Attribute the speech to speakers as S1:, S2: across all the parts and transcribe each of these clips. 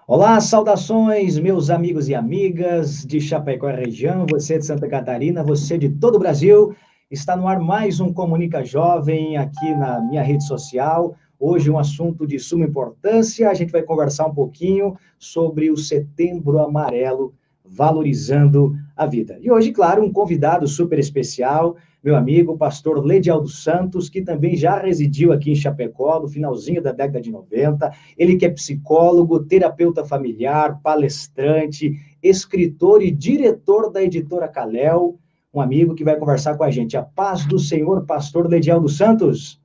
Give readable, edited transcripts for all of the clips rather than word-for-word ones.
S1: Olá, saudações, meus amigos e amigas de Chapecó e região, você de Santa Catarina, você de todo o Brasil. Está no ar mais um Comunica Jovem aqui na minha rede social. Hoje um assunto de suma importância. A gente vai conversar um pouquinho sobre o Setembro Amarelo, valorizando a vida. E hoje, claro, um convidado super especial, meu amigo, pastor Ledialdo Santos, que também já residiu aqui em Chapecó no finalzinho da década de 90. Ele que é psicólogo, terapeuta familiar, palestrante, escritor e diretor da editora Calel, um amigo que vai conversar com a gente. A paz do Senhor, pastor Ledialdo Santos.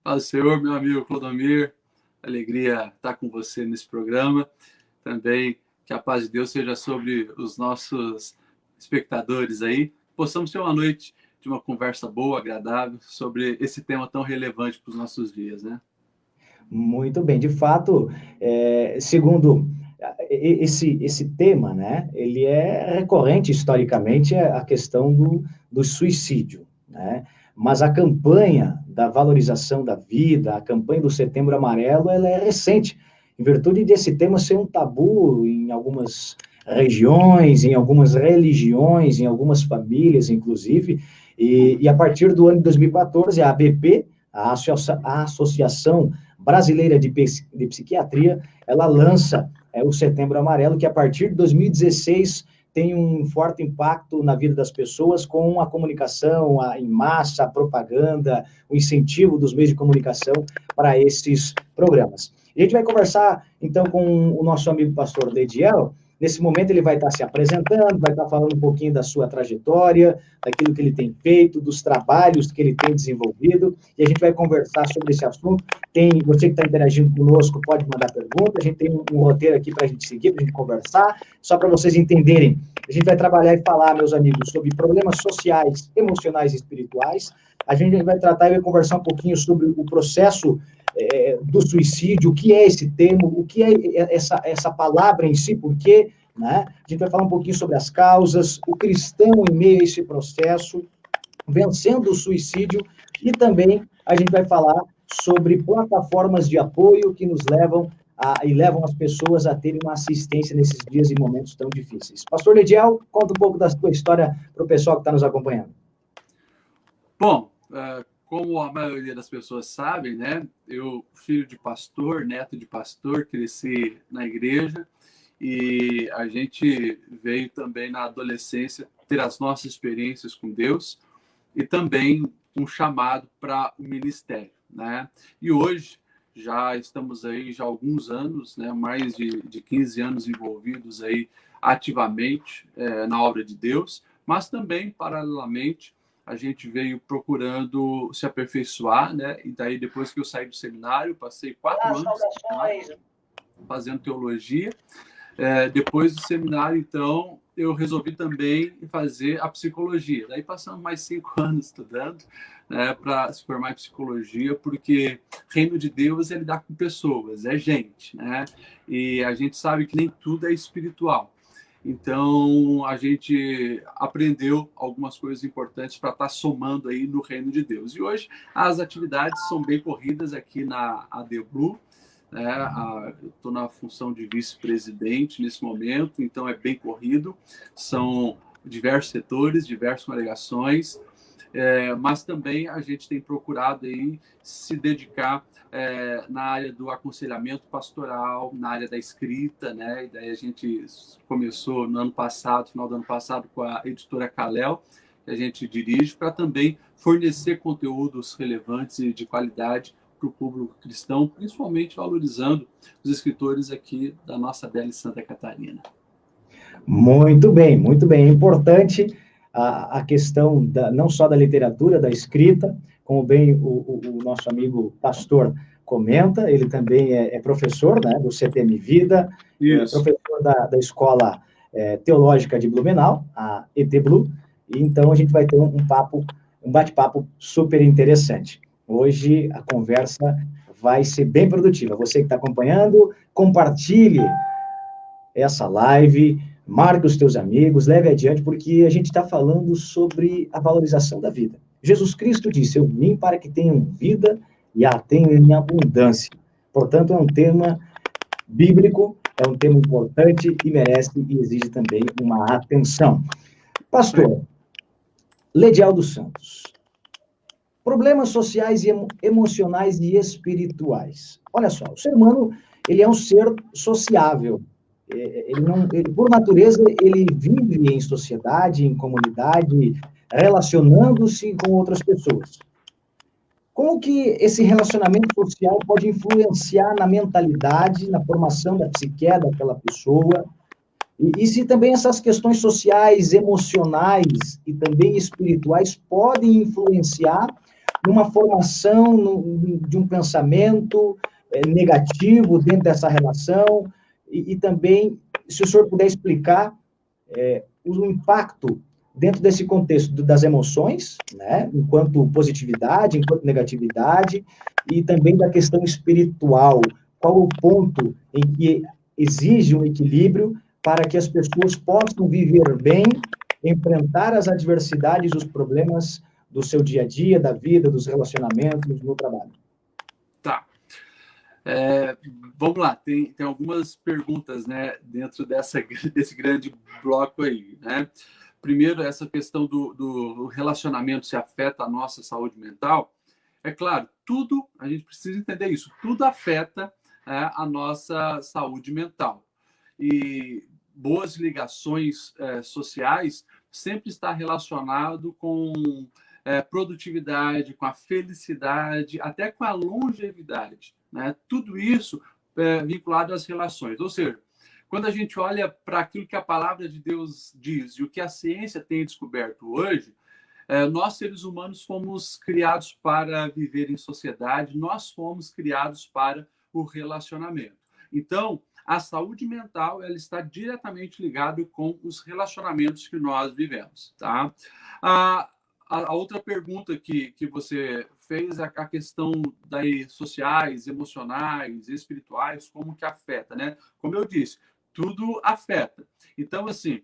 S2: Paz do Senhor, meu amigo Clodomir. Alegria estar com você nesse programa. Também que a paz de Deus seja sobre os nossos espectadores aí. Possamos ter uma noite de uma conversa boa, agradável, sobre esse tema tão relevante para os nossos dias, né?
S1: Muito bem, de fato, segundo esse tema, né, ele é recorrente historicamente a questão do suicídio, né, mas a campanha da valorização da vida, a campanha do Setembro Amarelo, ela é recente, em virtude desse tema ser um tabu em algumas regiões, em algumas religiões, em algumas famílias, inclusive, e a partir do ano de 2014, a ABP, a Associação Brasileira de Psiquiatria, ela lança o Setembro Amarelo, que a partir de 2016 tem um forte impacto na vida das pessoas com a comunicação em massa, a propaganda, o incentivo dos meios de comunicação para esses programas. E a gente vai conversar, então, com o nosso amigo pastor Lediel. Nesse momento ele vai estar se apresentando, vai estar falando um pouquinho da sua trajetória, daquilo que ele tem feito, dos trabalhos que ele tem desenvolvido, e a gente vai conversar sobre esse assunto. Você que está interagindo conosco pode mandar pergunta, a gente tem um roteiro aqui para a gente seguir, para a gente conversar, só para vocês entenderem. A gente vai trabalhar e falar, meus amigos, sobre problemas sociais, emocionais e espirituais. A gente vai tratar e vai conversar um pouquinho sobre o processo do suicídio, o que é esse termo, o que é essa palavra em si, por quê, né? A gente vai falar um pouquinho sobre as causas, o cristão em meio a esse processo, vencendo o suicídio, e também a gente vai falar sobre plataformas de apoio que nos levam e levam as pessoas a terem uma assistência nesses dias e momentos tão difíceis. Pastor Lediel, conta um pouco da sua história para o pessoal que está nos acompanhando.
S2: Bom, como a maioria das pessoas sabem, né? Eu, filho de pastor, neto de pastor, cresci na igreja e a gente veio também na adolescência ter as nossas experiências com Deus e também um chamado para o ministério, né? E hoje já estamos aí já há alguns anos, né? Mais de 15 anos envolvidos aí ativamente na obra de Deus, mas também paralelamente a gente veio procurando se aperfeiçoar, né? E daí depois que eu saí do seminário, passei 4 anos fazendo teologia. Depois do seminário, então, eu resolvi também fazer a psicologia. Daí passamos mais 5 anos estudando, né, para se formar em psicologia, porque reino de Deus é lidar com pessoas, é gente, né? E a gente sabe que nem tudo é espiritual. Então, a gente aprendeu algumas coisas importantes para estar somando aí no reino de Deus. E hoje as atividades são bem corridas aqui na AD Blue. Eu estou na função de vice-presidente nesse momento, então é bem corrido. São diversos setores, diversas congregações, mas também a gente tem procurado aí se dedicar na área do aconselhamento pastoral, na área da escrita, né? E daí a gente começou no ano passado, final do ano passado, com a editora Calel, que a gente dirige, para também fornecer conteúdos relevantes e de qualidade para o público cristão, principalmente valorizando os escritores aqui da nossa bela Santa Catarina.
S1: Muito bem, muito bem. É importante a questão não só da literatura, da escrita, como bem o nosso amigo pastor comenta, ele também é professor, né, do CTM Vida, professor da Escola Teológica de Blumenau, a ET Blu, e então a gente vai ter um bate-papo super interessante. Hoje a conversa vai ser bem produtiva. Você que está acompanhando, compartilhe essa live, marque os teus amigos, leve adiante, porque a gente está falando sobre a valorização da vida. Jesus Cristo disse, eu vim para que tenham vida e a tenham em abundância. Portanto, é um tema bíblico, é um tema importante e merece e exige também uma atenção. Pastor, Ledial dos Santos, problemas sociais e emocionais e espirituais. Olha só, o ser humano, ele é um ser sociável. Por natureza, ele vive em sociedade, em comunidade, relacionando-se com outras pessoas. Como que esse relacionamento social pode influenciar na mentalidade, na formação da psique daquela pessoa? E se também essas questões sociais, emocionais e também espirituais podem influenciar numa formação de um pensamento negativo dentro dessa relação? E também, se o senhor puder explicar o impacto dentro desse contexto das emoções, né, enquanto positividade, enquanto negatividade, e também da questão espiritual. Qual o ponto em que exige um equilíbrio para que as pessoas possam viver bem, enfrentar as adversidades, os problemas do seu dia a dia, da vida, dos relacionamentos, no trabalho?
S2: Tá. Vamos lá, tem algumas perguntas, né, dentro desse grande bloco aí, né? Primeiro, essa questão do relacionamento se afeta a nossa saúde mental. É claro, tudo, a gente precisa entender isso, tudo afeta a nossa saúde mental. E boas ligações sociais sempre está relacionado com produtividade, com a felicidade, até com a longevidade, né? Tudo isso vinculado às relações. Ou seja, quando a gente olha para aquilo que a palavra de Deus diz e o que a ciência tem descoberto hoje, nós, seres humanos, fomos criados para viver em sociedade, nós fomos criados para o relacionamento. Então, a saúde mental ela está diretamente ligada com os relacionamentos que nós vivemos. Tá? A outra pergunta que você fez é a questão das sociais, emocionais, espirituais, como que afeta, né? Como eu disse, tudo afeta. Então, assim,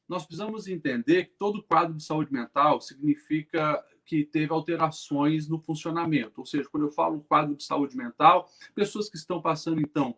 S2: nós precisamos entender que todo quadro de saúde mental significa que teve alterações no funcionamento. Ou seja, quando eu falo quadro de saúde mental, pessoas que estão passando, então,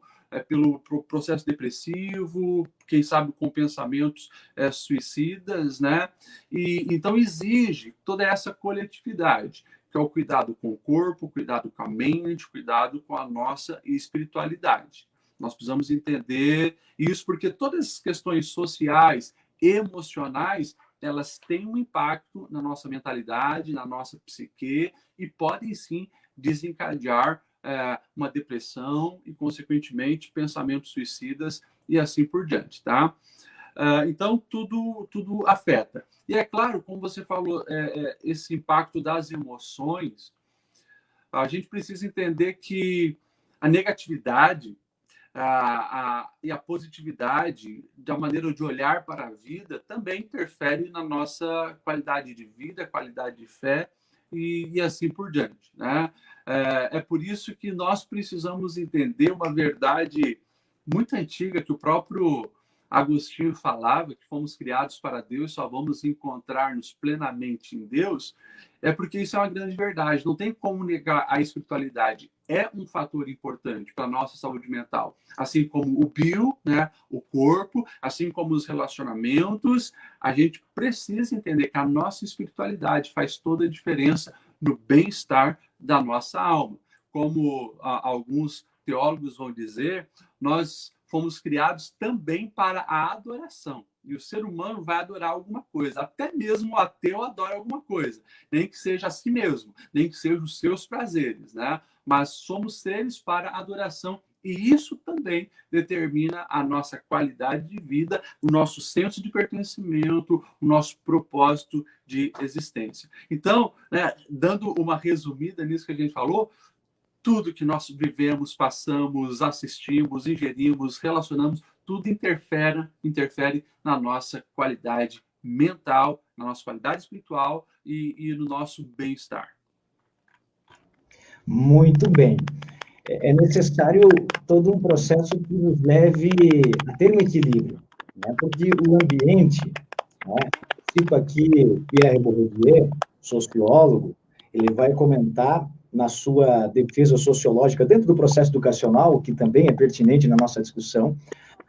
S2: pelo processo depressivo, quem sabe com pensamentos suicidas, né? E então exige toda essa coletividade, que é o cuidado com o corpo, cuidado com a mente, cuidado com a nossa espiritualidade. Nós precisamos entender isso porque todas as questões sociais, emocionais, elas têm um impacto na nossa mentalidade, na nossa psique e podem sim desencadear uma depressão e, consequentemente, pensamentos suicidas e assim por diante, tá? Então, tudo afeta. E é claro, como você falou, esse impacto das emoções, a gente precisa entender que a negatividade e a positividade da maneira de olhar para a vida também interfere na nossa qualidade de vida, qualidade de fé e assim por diante, né? É por isso que nós precisamos entender uma verdade muito antiga que o próprio Agostinho falava, que fomos criados para Deus, só vamos encontrar-nos plenamente em Deus, porque isso é uma grande verdade. Não tem como negar a espiritualidade. É um fator importante para a nossa saúde mental. Assim como o bio, né, o corpo, assim como os relacionamentos, a gente precisa entender que a nossa espiritualidade faz toda a diferença no bem-estar da nossa alma. Como alguns teólogos vão dizer, nós fomos criados também para a adoração. E o ser humano vai adorar alguma coisa. Até mesmo o ateu adora alguma coisa. Nem que seja a si mesmo, nem que sejam os seus prazeres, né? Mas somos seres para adoração. E isso também determina a nossa qualidade de vida, o nosso senso de pertencimento, o nosso propósito de existência. Então, né, dando uma resumida nisso que a gente falou, tudo que nós vivemos, passamos, assistimos, ingerimos, relacionamos, tudo interfere na nossa qualidade mental, na nossa qualidade espiritual e no nosso bem-estar.
S1: Muito bem. É necessário todo um processo que nos leve a ter um equilíbrio, né? Porque o ambiente, né? Cito aqui Pierre Bourdieu, sociólogo, ele vai comentar na sua defesa sociológica, dentro do processo educacional, que também é pertinente na nossa discussão,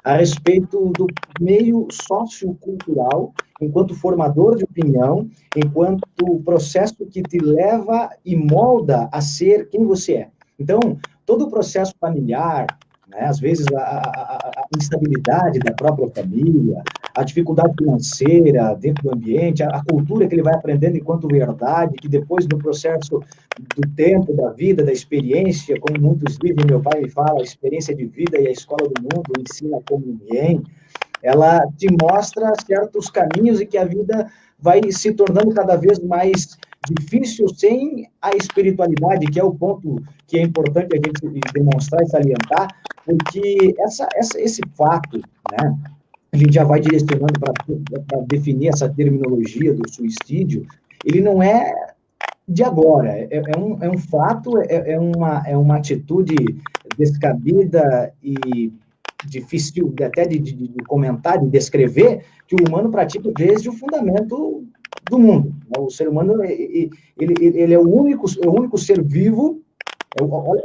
S1: a respeito do meio sociocultural, enquanto formador de opinião, enquanto processo que te leva e molda a ser quem você é. Então, todo o processo familiar, né, às vezes a instabilidade da própria família, a dificuldade financeira dentro do ambiente, a cultura que ele vai aprendendo enquanto verdade, que depois no processo do tempo, da vida, da experiência, como muitos dizem, meu pai me fala, a experiência de vida e a escola do mundo ensina como ninguém, ela te mostra certos caminhos e que a vida vai se tornando cada vez mais difícil sem a espiritualidade, que é o ponto que é importante a gente demonstrar e salientar, porque esse fato, né, a gente já vai direcionando para definir essa terminologia do suicídio, ele não é de agora, é um fato, é uma atitude descabida e difícil até de comentar, de descrever, que o humano pratica desde o fundamento do mundo. O ser humano, ele é o único ser vivo.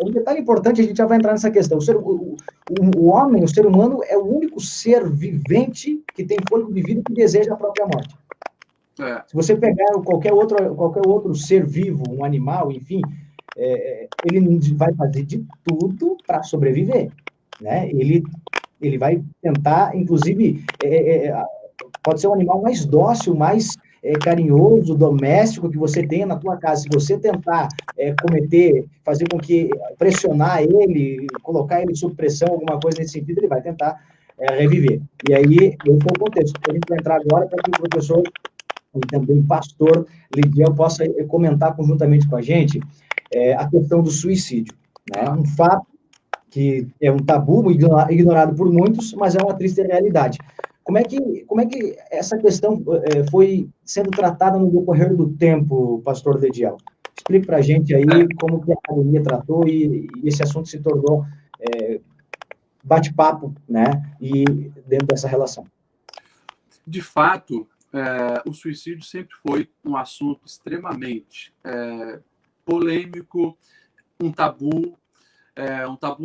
S1: Um detalhe importante, a gente já vai entrar nessa questão. O homem, o ser humano, é o único ser vivente que tem fôlego de vida e que deseja a própria morte. É. Se você pegar qualquer outro ser vivo, um animal, enfim, ele vai fazer de tudo para sobreviver, né? Ele vai tentar, inclusive, pode ser o animal mais dócil, mais carinhoso, doméstico que você tenha na tua casa. Se você tentar fazer com que, pressionar ele, colocar ele sob pressão, alguma coisa nesse sentido, ele vai tentar reviver. E aí, esse é o contexto. A gente vai entrar agora para que o professor e também pastor Lidiel possa comentar conjuntamente com a gente a questão do suicídio, né? Um fato que é um tabu ignorado por muitos, mas é uma triste realidade. Como é que essa questão foi sendo tratada no decorrer do tempo, pastor Lidiel? Explique para a gente aí como que a academia tratou e esse assunto se tornou bate-papo, né? E dentro dessa relação.
S2: De fato, o suicídio sempre foi um assunto extremamente polêmico, um tabu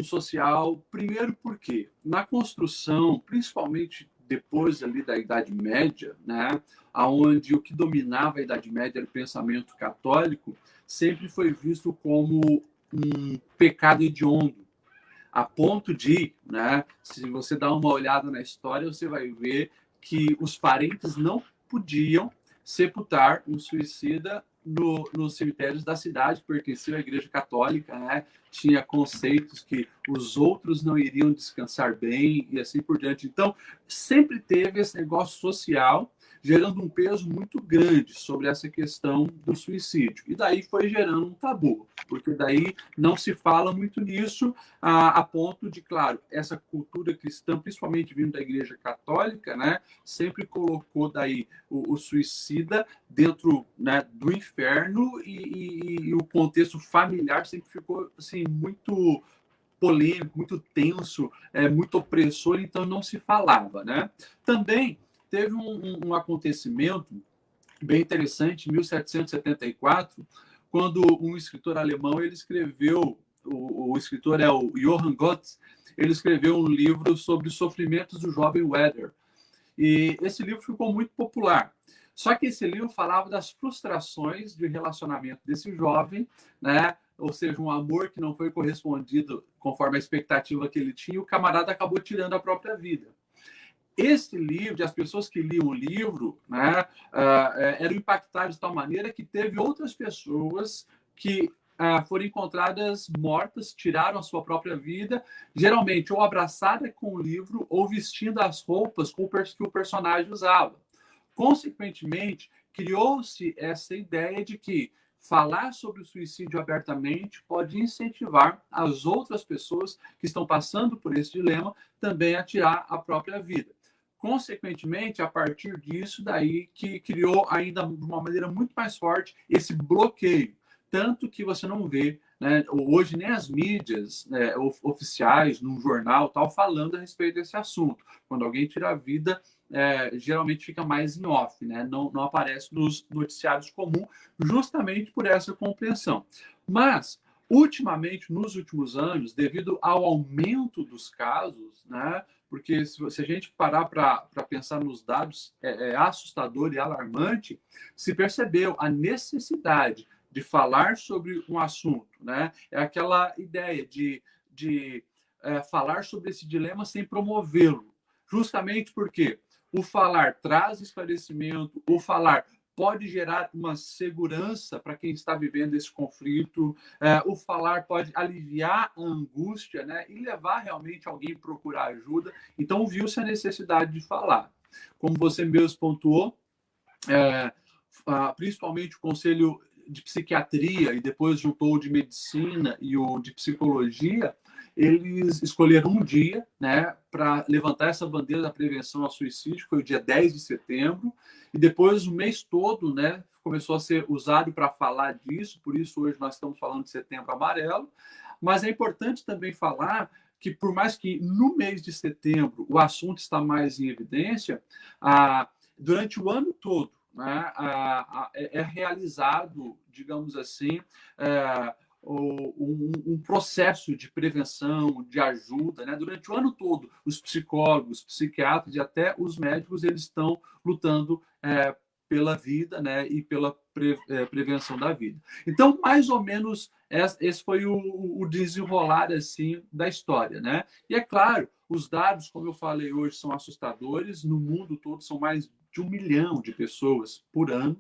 S2: social. Primeiro porque na construção, principalmente depois ali da Idade Média, né, onde o que dominava a Idade Média era o pensamento católico, sempre foi visto como um pecado hediondo, a ponto de, né, se você dá uma olhada na história, você vai ver que os parentes não podiam sepultar um suicida nos cemitérios da cidade, pertencia à Igreja Católica, né? Tinha conceitos que os outros não iriam descansar bem e assim por diante. Então, sempre teve esse negócio social, gerando um peso muito grande sobre essa questão do suicídio. E daí foi gerando um tabu, porque daí não se fala muito nisso, a ponto de, claro, essa cultura cristã, principalmente vindo da Igreja Católica, né, sempre colocou daí o suicida dentro, né, do inferno e o contexto familiar sempre ficou assim, muito polêmico, muito tenso, muito opressor, então não se falava, né? Também teve um acontecimento bem interessante, em 1774, quando um escritor alemão, ele escreveu, o escritor é o Johann Goethe, ele escreveu um livro sobre os sofrimentos do jovem Werther. E esse livro ficou muito popular. Só que esse livro falava das frustrações de relacionamento desse jovem, né? Ou seja, um amor que não foi correspondido conforme a expectativa que ele tinha, e o camarada acabou tirando a própria vida. Esse livro, as pessoas que liam o livro, né, eram impactadas de tal maneira que teve outras pessoas que foram encontradas mortas, tiraram a sua própria vida, geralmente ou abraçada com o livro ou vestindo as roupas que o personagem usava. Consequentemente, criou-se essa ideia de que falar sobre o suicídio abertamente pode incentivar as outras pessoas que estão passando por esse dilema também a tirar a própria vida. Consequentemente, a partir disso, daí que criou ainda de uma maneira muito mais forte esse bloqueio. Tanto que você não vê né? Hoje nem as mídias, né, oficiais, num jornal, tal, falando a respeito desse assunto. Quando alguém tira a vida, geralmente fica mais em off, né? Não aparece nos noticiários comuns, justamente por essa compreensão. Mas, ultimamente, nos últimos anos, devido ao aumento dos casos, né? Porque se a gente parar para pensar nos dados, é assustador e alarmante, se percebeu a necessidade de falar sobre um assunto, né? É aquela ideia de falar sobre esse dilema sem promovê-lo, justamente porque o falar traz esclarecimento, o falar pode gerar uma segurança para quem está vivendo esse conflito, o falar pode aliviar a angústia, né? E levar realmente alguém a procurar ajuda. Então, viu-se a necessidade de falar. Como você mesmo pontuou, principalmente o Conselho de Psiquiatria e depois juntou o de Medicina e o de Psicologia, eles escolheram um dia, né, para levantar essa bandeira da prevenção ao suicídio, que foi o dia 10 de setembro, e depois o mês todo, né, começou a ser usado para falar disso, por isso hoje nós estamos falando de Setembro Amarelo, mas é importante também falar que, por mais que no mês de setembro o assunto está mais em evidência, durante o ano todo, né, é realizado, digamos assim, um processo de prevenção, de ajuda, né? Durante o ano todo, os psicólogos, psiquiatras e até os médicos, eles estão lutando pela vida, né? E pela prevenção da vida. Então, mais ou menos, esse foi o desenrolar assim, da história, né? E é claro, os dados, como eu falei hoje, são assustadores. No mundo todo, são mais de 1 milhão de pessoas por ano,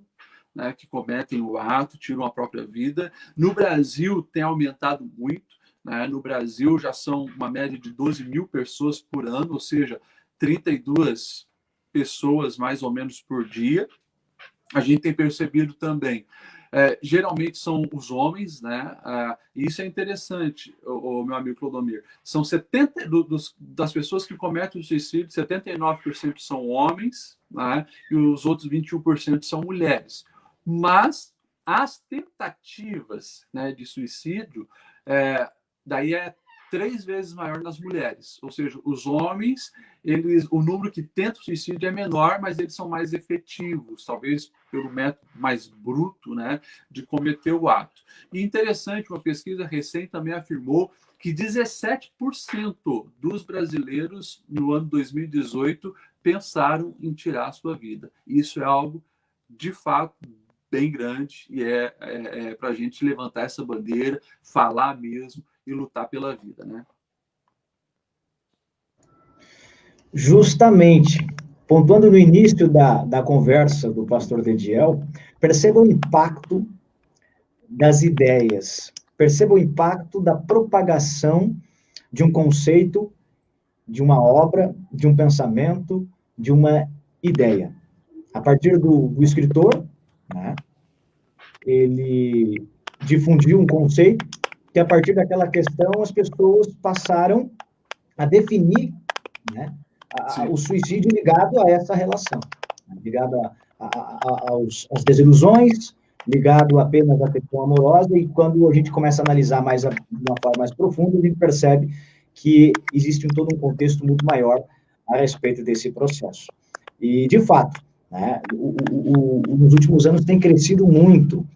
S2: né, que cometem o ato, tiram a própria vida. No Brasil, tem aumentado muito. Né? No Brasil, já são uma média de 12 mil pessoas por ano, ou seja, 32 pessoas mais ou menos por dia. A gente tem percebido também, geralmente são os homens, né? E isso é interessante, o meu amigo Clodomir. São 70 das pessoas que cometem o suicídio, 79% são homens, né? E os outros 21% são mulheres. Mas as tentativas, né, de suicídio, daí é 3 vezes maior nas mulheres. Ou seja, os homens, o número que tenta o suicídio é menor, mas eles são mais efetivos, talvez pelo método mais bruto, né, de cometer o ato. E interessante, uma pesquisa recente também afirmou que 17% dos brasileiros no ano 2018 pensaram em tirar a sua vida. Isso é algo, de fato, bem grande e para a gente levantar essa bandeira, falar mesmo e lutar pela vida, né?
S1: Justamente, pontuando no início da conversa do pastor Dediel, perceba o impacto das ideias, perceba o impacto da propagação de um conceito, de uma obra, de um pensamento, de uma ideia. A partir do escritor, né, ele difundiu um conceito que, a partir daquela questão, as pessoas passaram a definir, né, o suicídio ligado a essa relação, ligado às desilusões, ligado apenas à questão amorosa, e quando a gente começa a analisar de uma forma mais profunda, a gente percebe que existe todo um contexto muito maior a respeito desse processo. E, de fato, né, nos últimos anos tem crescido muito.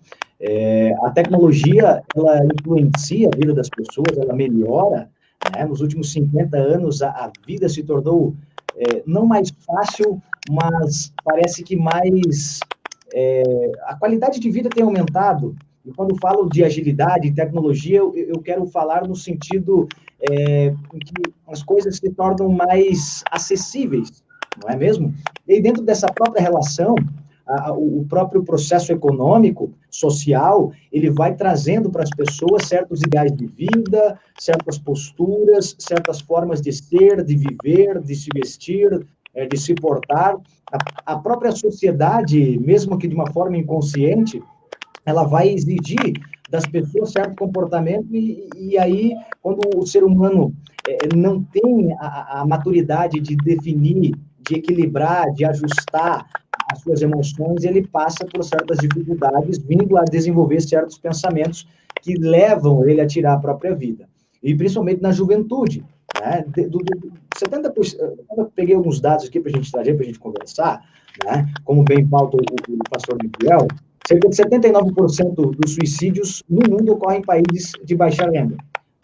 S1: A tecnologia, ela influencia a vida das pessoas, ela melhora, né? Nos últimos 50 anos, a vida se tornou não mais fácil, mas parece que mais... a qualidade de vida tem aumentado. E quando falo de agilidade e tecnologia, eu quero falar no sentido em que as coisas se tornam mais acessíveis, não é mesmo? E dentro dessa própria relação, o próprio processo econômico, social, ele vai trazendo para as pessoas certos ideais de vida, certas posturas, certas formas de ser, de viver, de se vestir, de se portar. A própria sociedade, mesmo que de uma forma inconsciente, ela vai exigir das pessoas certo comportamento, e aí, quando o ser humano não tem a maturidade de definir, de equilibrar, de ajustar as suas emoções, ele passa por certas dificuldades, vindo a desenvolver certos pensamentos que levam ele a tirar a própria vida. E principalmente na juventude, né? 70%, eu peguei alguns dados aqui para a gente trazer, para a gente conversar, né? Como bem pauta o pastor Miguel, cerca de 79% dos suicídios no mundo ocorrem em países de baixa renda.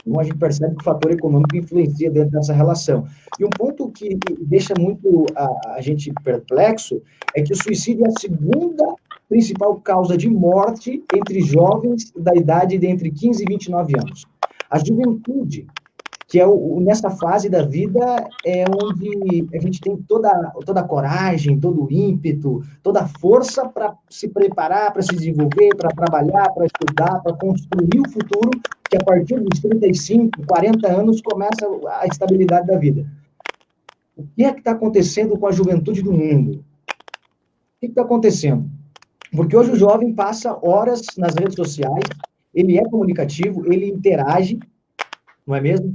S1: Então, a gente percebe que o fator econômico influencia dentro dessa relação. E um ponto que deixa muito a gente perplexo é que o suicídio é a segunda principal causa de morte entre jovens da idade de entre 15 e 29 anos. A juventude, que é nessa fase da vida, é onde a gente tem toda a coragem, todo o ímpeto, toda a força para se preparar, para se desenvolver, para trabalhar, para estudar, para construir o futuro, que a partir dos 35, 40 anos começa a estabilidade da vida. O que é que está acontecendo com a juventude do mundo? O que está acontecendo? Porque hoje o jovem passa horas nas redes sociais, ele é comunicativo, ele interage, não é mesmo?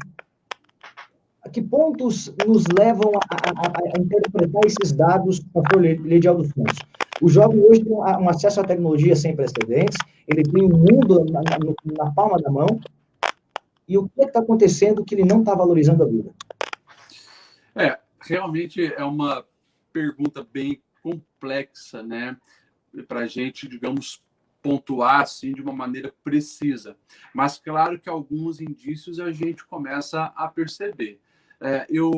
S1: A que pontos nos levam a interpretar esses dados, pastor Ledial dos Santos? O jovem hoje tem um acesso à tecnologia sem precedentes, ele tem um mundo na palma da mão, e o que está acontecendo que ele não está valorizando a vida?
S2: Realmente é uma pergunta bem complexa, né? Para a gente, digamos, pontuar assim de uma maneira precisa. Mas claro que alguns indícios a gente começa a perceber. Eu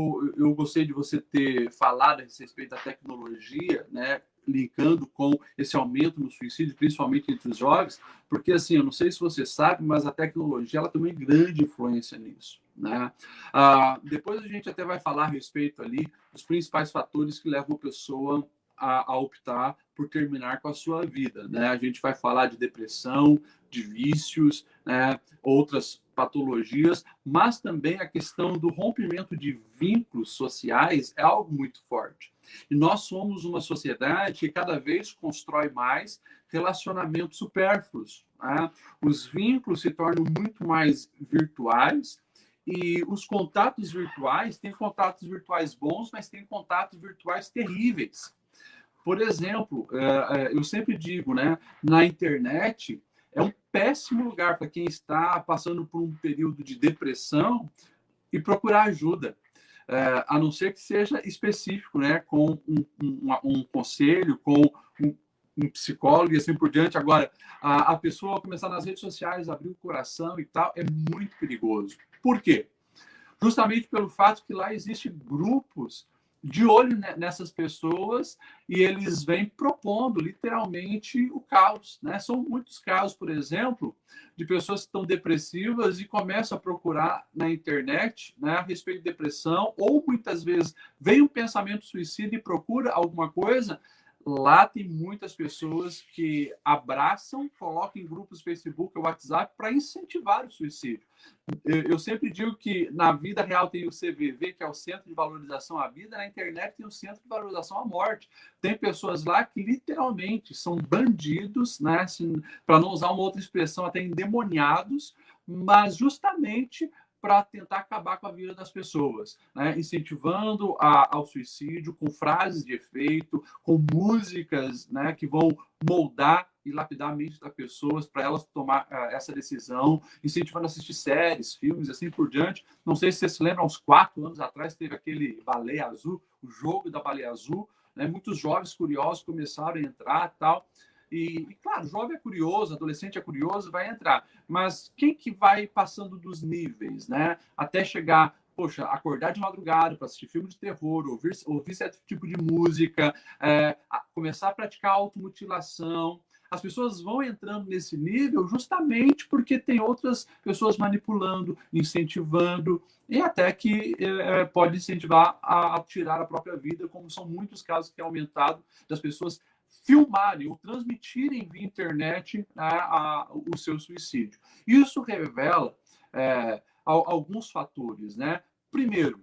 S2: gostei de você ter falado a respeito da tecnologia, né, linkando com esse aumento no suicídio, principalmente entre os jovens, porque, assim, eu não sei se você sabe, mas a tecnologia ela tem uma grande influência nisso, né? Depois a gente até vai falar a respeito ali dos principais fatores que levam a pessoa a optar por terminar com a sua vida, né? A gente vai falar de depressão, de vícios, né? Outras patologias, mas também a questão do rompimento de vínculos sociais é algo muito forte. E nós somos uma sociedade que cada vez constrói mais relacionamentos supérfluos, né? Os vínculos se tornam muito mais virtuais e os contatos virtuais, tem contatos virtuais bons, mas tem contatos virtuais terríveis. Por exemplo, eu sempre digo, né, na internet é um péssimo lugar para quem está passando por um período de depressão e procurar ajuda, a não ser que seja específico, né, com um conselho, com um psicólogo e assim por diante. Agora, a pessoa começar nas redes sociais, abrir o coração e tal, é muito perigoso. Por quê? Justamente pelo fato que lá existem grupos de olho nessas pessoas e eles vêm propondo literalmente o caos, né? São muitos casos, por exemplo, de pessoas que estão depressivas e começam a procurar na internet, né, a respeito de depressão, ou muitas vezes vem um pensamento suicida e procura alguma coisa. Lá tem muitas pessoas que abraçam, colocam em grupos Facebook ou WhatsApp para incentivar o suicídio. Eu sempre digo que na vida real tem o CVV, que é o Centro de Valorização à Vida, na internet tem o Centro de Valorização à Morte. Tem pessoas lá que literalmente são bandidos, né, para não usar uma outra expressão, até endemoniados, mas justamente para tentar acabar com a vida das pessoas, né? Incentivando ao suicídio com frases de efeito, com músicas, né, que vão moldar e lapidar a mente das pessoas para elas tomar essa decisão, incentivando a assistir séries, filmes, assim por diante. Não sei se vocês se lembram, uns 4 anos atrás teve aquele Baleia Azul, o jogo da Baleia Azul, né? Muitos jovens curiosos começaram a entrar e tal. E, claro, jovem é curioso, adolescente é curioso, vai entrar. Mas quem que vai passando dos níveis, né? Até chegar, poxa, acordar de madrugada para assistir filme de terror, ouvir certo tipo de música, começar a praticar automutilação. As pessoas vão entrando nesse nível justamente porque tem outras pessoas manipulando, incentivando, e até que pode incentivar a tirar a própria vida, como são muitos casos que têm aumentado das pessoas filmarem ou transmitirem via internet, né, o seu suicídio. Isso revela alguns fatores, né? Primeiro,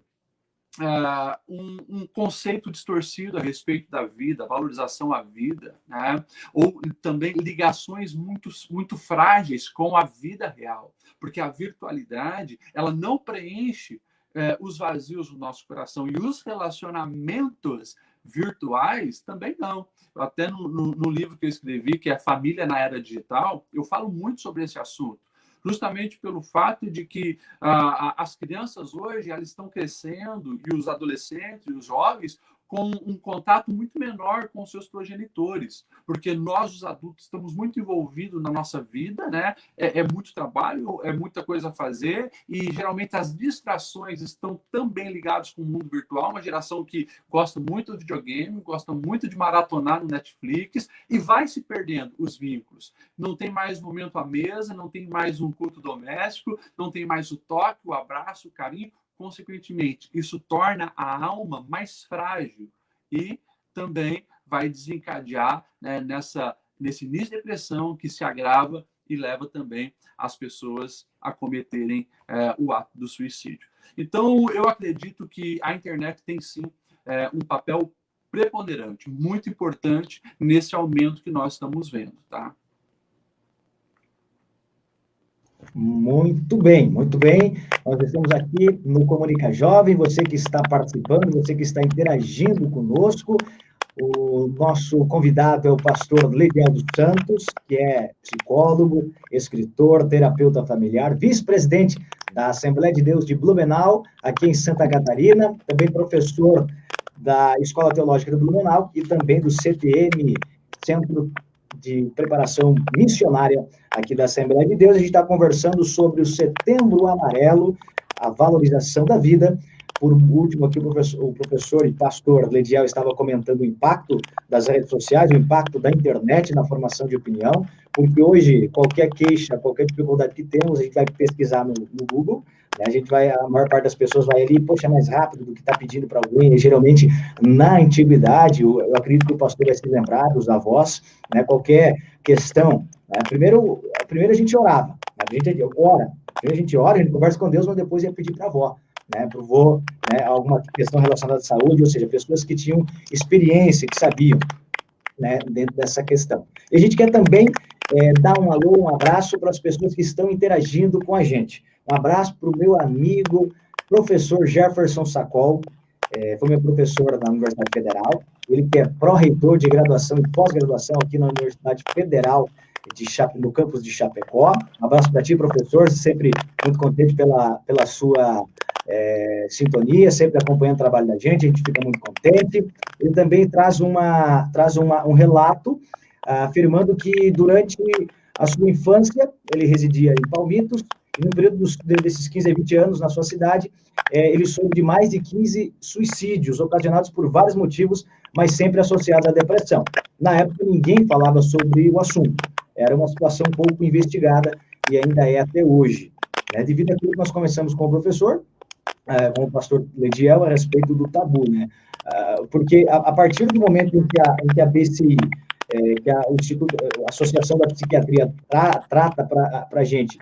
S2: um conceito distorcido a respeito da vida, valorização à vida, né? Ou também ligações muito, muito frágeis com a vida real, porque a virtualidade ela não preenche os vazios do nosso coração. E os relacionamentos virtuais também não. Até no livro que eu escrevi, que é Família na Era Digital, eu falo muito sobre esse assunto, justamente pelo fato de que as crianças hoje elas estão crescendo, e os adolescentes e os jovens, com um contato muito menor com seus progenitores, porque nós, os adultos, estamos muito envolvidos na nossa vida, né? É muito trabalho, é muita coisa a fazer, e geralmente as distrações estão também ligadas com o mundo virtual, uma geração que gosta muito do videogame, gosta muito de maratonar no Netflix, e vai se perdendo os vínculos. Não tem mais momento à mesa, não tem mais um culto doméstico, não tem mais o toque, o abraço, o carinho. Consequentemente, isso torna a alma mais frágil e também vai desencadear, né, nesse início de depressão que se agrava e leva também as pessoas a cometerem o ato do suicídio. Então, eu acredito que a internet tem, sim, um papel preponderante, muito importante nesse aumento que nós estamos vendo, tá?
S1: Muito bem, muito bem. Nós estamos aqui no Comunica Jovem, você que está participando, você que está interagindo conosco. O nosso convidado é o pastor Lediel dos Santos, que é psicólogo, escritor, terapeuta familiar, vice-presidente da Assembleia de Deus de Blumenau, aqui em Santa Catarina, também professor da Escola Teológica de Blumenau e também do CTM, Centro de Preparação Missionária aqui da Assembleia de Deus. A gente está conversando sobre o Setembro Amarelo, a valorização da vida. Por último, aqui o professor e pastor Lediel estava comentando o impacto das redes sociais, o impacto da internet na formação de opinião, porque hoje, qualquer queixa, qualquer dificuldade que temos, a gente vai pesquisar no Google, né? A maior parte das pessoas vai ali, poxa, é mais rápido do que está pedindo para alguém, e geralmente, na antiguidade, eu acredito que o pastor vai se lembrar dos avós, né? Qualquer questão, né? Primeiro a gente orava, primeiro a gente ora, a gente conversa com Deus, mas depois ia pedir para a avó, né, para o vô, né, alguma questão relacionada à saúde, ou seja, pessoas que tinham experiência, que sabiam, né, dentro dessa questão. E a gente quer também dar um alô, um abraço para as pessoas que estão interagindo com a gente. Um abraço para o meu amigo, professor Jefferson Sacol, foi meu professor na Universidade Federal, ele que é pró-reitor de graduação e pós-graduação aqui na Universidade Federal no campus de Chapecó. Um abraço para ti, professor, sempre muito contente pela sua sintonia, sempre acompanhando o trabalho da gente, a gente fica muito contente. Ele também traz um relato afirmando que durante a sua infância, ele residia em Palmitos, e no período desses 15 a 20 anos na sua cidade, ele soube de mais de 15 suicídios ocasionados por vários motivos, mas sempre associados à depressão. Na época, ninguém falava sobre o assunto. Era uma situação pouco investigada e ainda é até hoje. Devido àquilo que nós começamos com o professor, com o pastor Lediel, a respeito do tabu, né? Porque a partir do momento em que a BCI, que a Associação da Psiquiatria trata para a gente,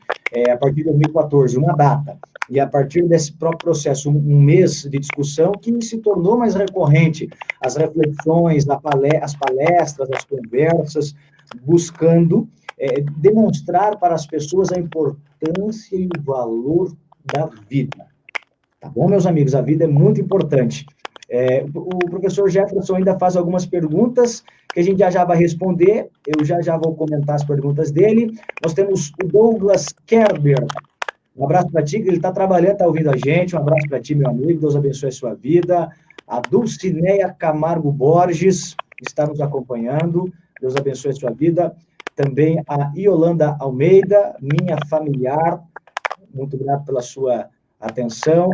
S1: a partir de 2014, uma data, e a partir desse próprio processo, um mês de discussão, que se tornou mais recorrente, as reflexões, as palestras, as conversas, buscando demonstrar para as pessoas a importância e o valor da vida. Tá bom, meus amigos? A vida é muito importante. O professor Jefferson ainda faz algumas perguntas que a gente já vai responder. Eu já vou comentar as perguntas dele. Nós temos o Douglas Kerber. Um abraço para ti, que ele está trabalhando, está ouvindo a gente. Um abraço para ti, meu amigo. Deus abençoe a sua vida. A Dulcineia Camargo Borges está nos acompanhando. Deus abençoe a sua vida. Também a Iolanda Almeida, minha familiar. Muito grato pela sua atenção.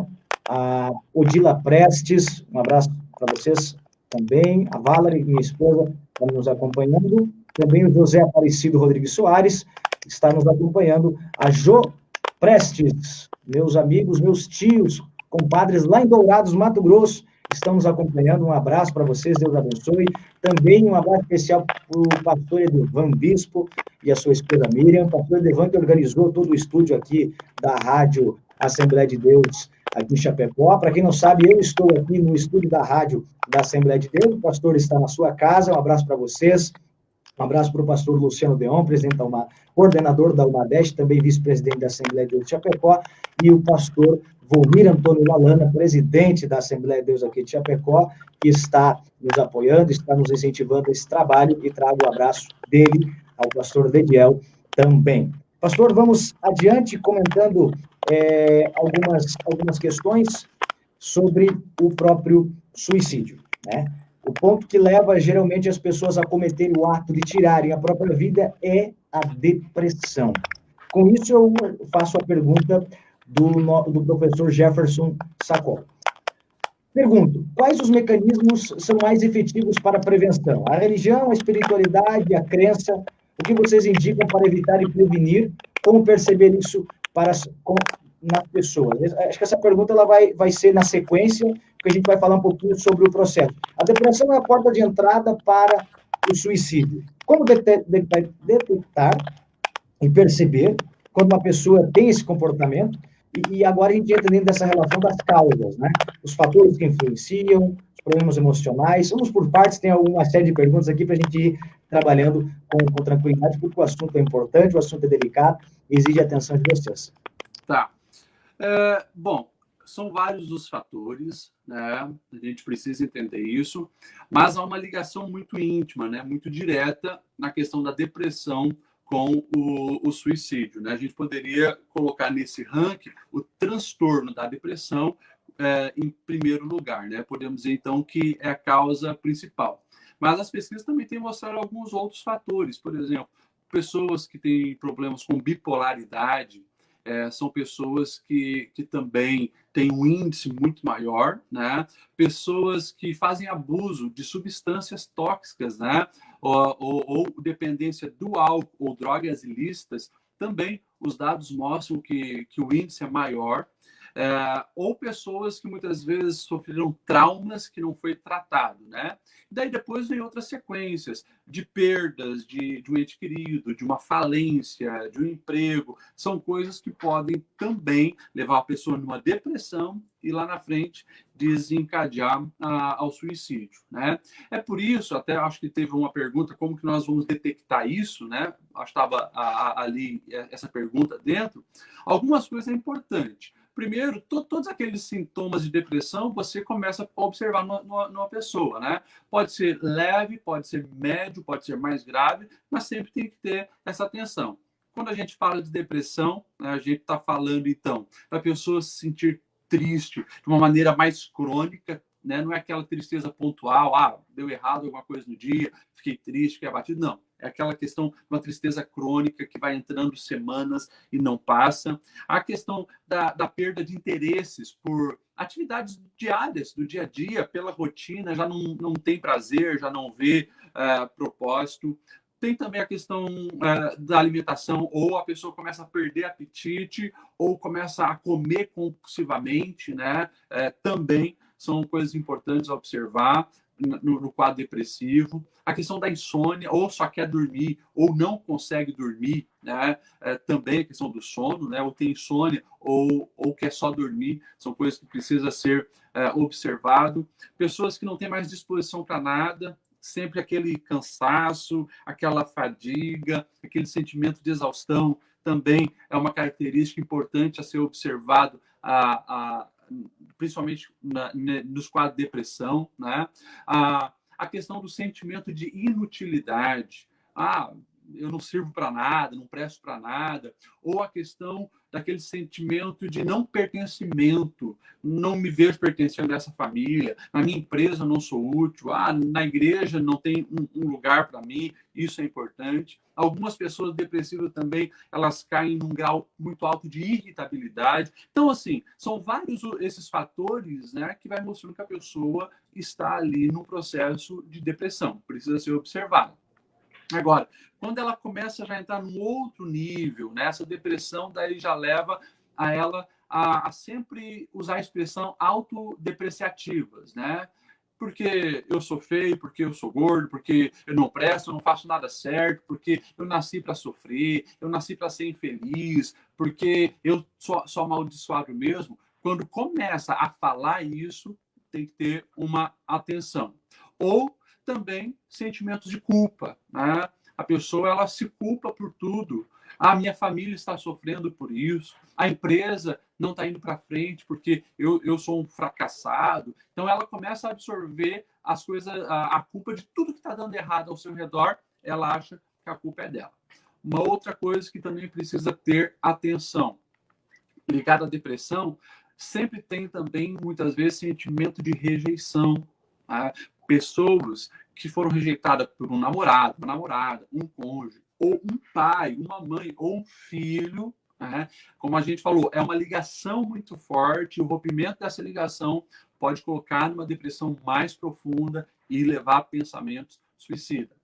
S1: A Odila Prestes, um abraço para vocês também. A Valerie, minha esposa, está nos acompanhando. Também o José Aparecido Rodrigues Soares está nos acompanhando. A Jo Prestes, meus amigos, meus tios, compadres lá em Dourados, Mato Grosso, estão nos acompanhando. Um abraço para vocês, Deus abençoe. Também um abraço especial para o pastor Edevan Bispo e a sua esposa Miriam. O pastor Edevan que organizou todo o estúdio aqui da Rádio Assembleia de Deus, aqui em Chapecó. Para quem não sabe, eu estou aqui no estúdio da Rádio da Assembleia de Deus, o pastor está na sua casa. Um abraço para vocês. Um abraço para o pastor Luciano Deon, coordenador da UMADEST, também vice-presidente da Assembleia de Deus de Chapecó, e o pastor Volmir Antônio Lalana, presidente da Assembleia de Deus aqui de Chapecó, que está nos apoiando, está nos incentivando esse trabalho, e trago o abraço dele ao pastor Dediel também. Pastor, vamos adiante comentando algumas questões sobre o próprio suicídio, né? O ponto que leva geralmente as pessoas a cometerem o ato de tirarem a própria vida é a depressão. Com isso, eu faço a pergunta do professor Jefferson Sacol. Pergunto, quais os mecanismos são mais efetivos para a prevenção? A religião, a espiritualidade, a crença? O que vocês indicam para evitar e prevenir? Como perceber isso nas pessoas? Acho que essa pergunta ela vai ser na sequência, porque a gente vai falar um pouquinho sobre o processo. A depressão é a porta de entrada para o suicídio. Como detectar e perceber quando uma pessoa tem esse comportamento? E agora a gente entra dentro dessa relação das causas, né? Os fatores que influenciam, os problemas emocionais. Vamos por partes, tem uma série de perguntas aqui para a gente ir trabalhando com tranquilidade, porque o assunto é importante, o assunto é delicado e exige a atenção de vocês.
S2: Tá. Bom, são vários os fatores, né? A gente precisa entender isso, mas há uma ligação muito íntima, né? Muito direta na questão da depressão com o suicídio, né? A gente poderia colocar nesse ranking o transtorno da depressão em primeiro lugar, né? Podemos dizer, então, que é a causa principal. Mas as pesquisas também têm mostrado alguns outros fatores. Por exemplo, pessoas que têm problemas com bipolaridade, são pessoas que também têm um índice muito maior, né? Pessoas que fazem abuso de substâncias tóxicas, né? Ou dependência do álcool ou drogas ilícitas, também os dados mostram que o índice é maior. Ou pessoas que muitas vezes sofreram traumas que não foi tratado, né? E daí depois vem outras sequências de perdas de um ente querido, de uma falência, de um emprego. São coisas que podem também levar a pessoa numa depressão e lá na frente desencadear ao suicídio, né? É por isso, até acho que teve uma pergunta, como que nós vamos detectar isso, né? Acho que estava ali essa pergunta dentro. Algumas coisas é importante. Primeiro, todos aqueles sintomas de depressão você começa a observar numa pessoa, né? Pode ser leve, pode ser médio, pode ser mais grave, mas sempre tem que ter essa atenção. Quando a gente fala de depressão, né, a gente está falando, então, da pessoa se sentir triste de uma maneira mais crônica, né? Não é aquela tristeza pontual, deu errado alguma coisa no dia, fiquei triste, fiquei abatido. Não, é aquela questão de uma tristeza crônica que vai entrando semanas e não passa. A questão da perda de interesses por atividades diárias do dia a dia, pela rotina, já não tem prazer, já não vê propósito. Tem também a questão da alimentação, ou a pessoa começa a perder apetite, ou começa a comer compulsivamente, né? Também são coisas importantes a observar no quadro depressivo. A questão da insônia, ou só quer dormir, ou não consegue dormir, né? Também a questão do sono, né? Ou tem insônia, ou quer só dormir, são coisas que precisam ser observado. Pessoas que não têm mais disposição para nada, sempre aquele cansaço, aquela fadiga, aquele sentimento de exaustão, também é uma característica importante a ser observado, principalmente nos quadros de depressão, né? A questão do sentimento de inutilidade. Eu não sirvo para nada, não presto para nada. Ou a questão daquele sentimento de não pertencimento. Não me vejo pertencendo a essa família. Na minha empresa não sou útil. Na igreja não tem um lugar para mim. Isso é importante. Algumas pessoas depressivas também, elas caem num grau muito alto de irritabilidade. Então, assim, são vários esses fatores, né, que vai mostrando que a pessoa está ali no processo de depressão. Precisa ser observado. Agora, quando ela começa já a entrar num outro nível, né, essa depressão daí já leva a ela a sempre usar a expressão autodepreciativas, né? Porque eu sou feio, porque eu sou gordo, porque eu não presto, eu não faço nada certo, porque eu nasci para sofrer, eu nasci para ser infeliz, porque eu sou amaldiçoado mesmo. Quando começa a falar isso, tem que ter uma atenção. Ou também sentimentos de culpa, né? A pessoa ela se culpa por tudo. Minha família está sofrendo por isso, a empresa não está indo para frente porque eu sou um fracassado. Então, ela começa a absorver as coisas, a culpa de tudo que está dando errado ao seu redor, ela acha que a culpa é dela. Uma outra coisa que também precisa ter atenção, ligada à depressão, sempre tem também, muitas vezes, sentimento de rejeição. Tá? Pessoas que foram rejeitadas por um namorado, uma namorada, um cônjuge, ou um pai, uma mãe, ou um filho, né? Como a gente falou, é uma ligação muito forte, o rompimento dessa ligação pode colocar numa depressão mais profunda e levar a pensamentos suicidas.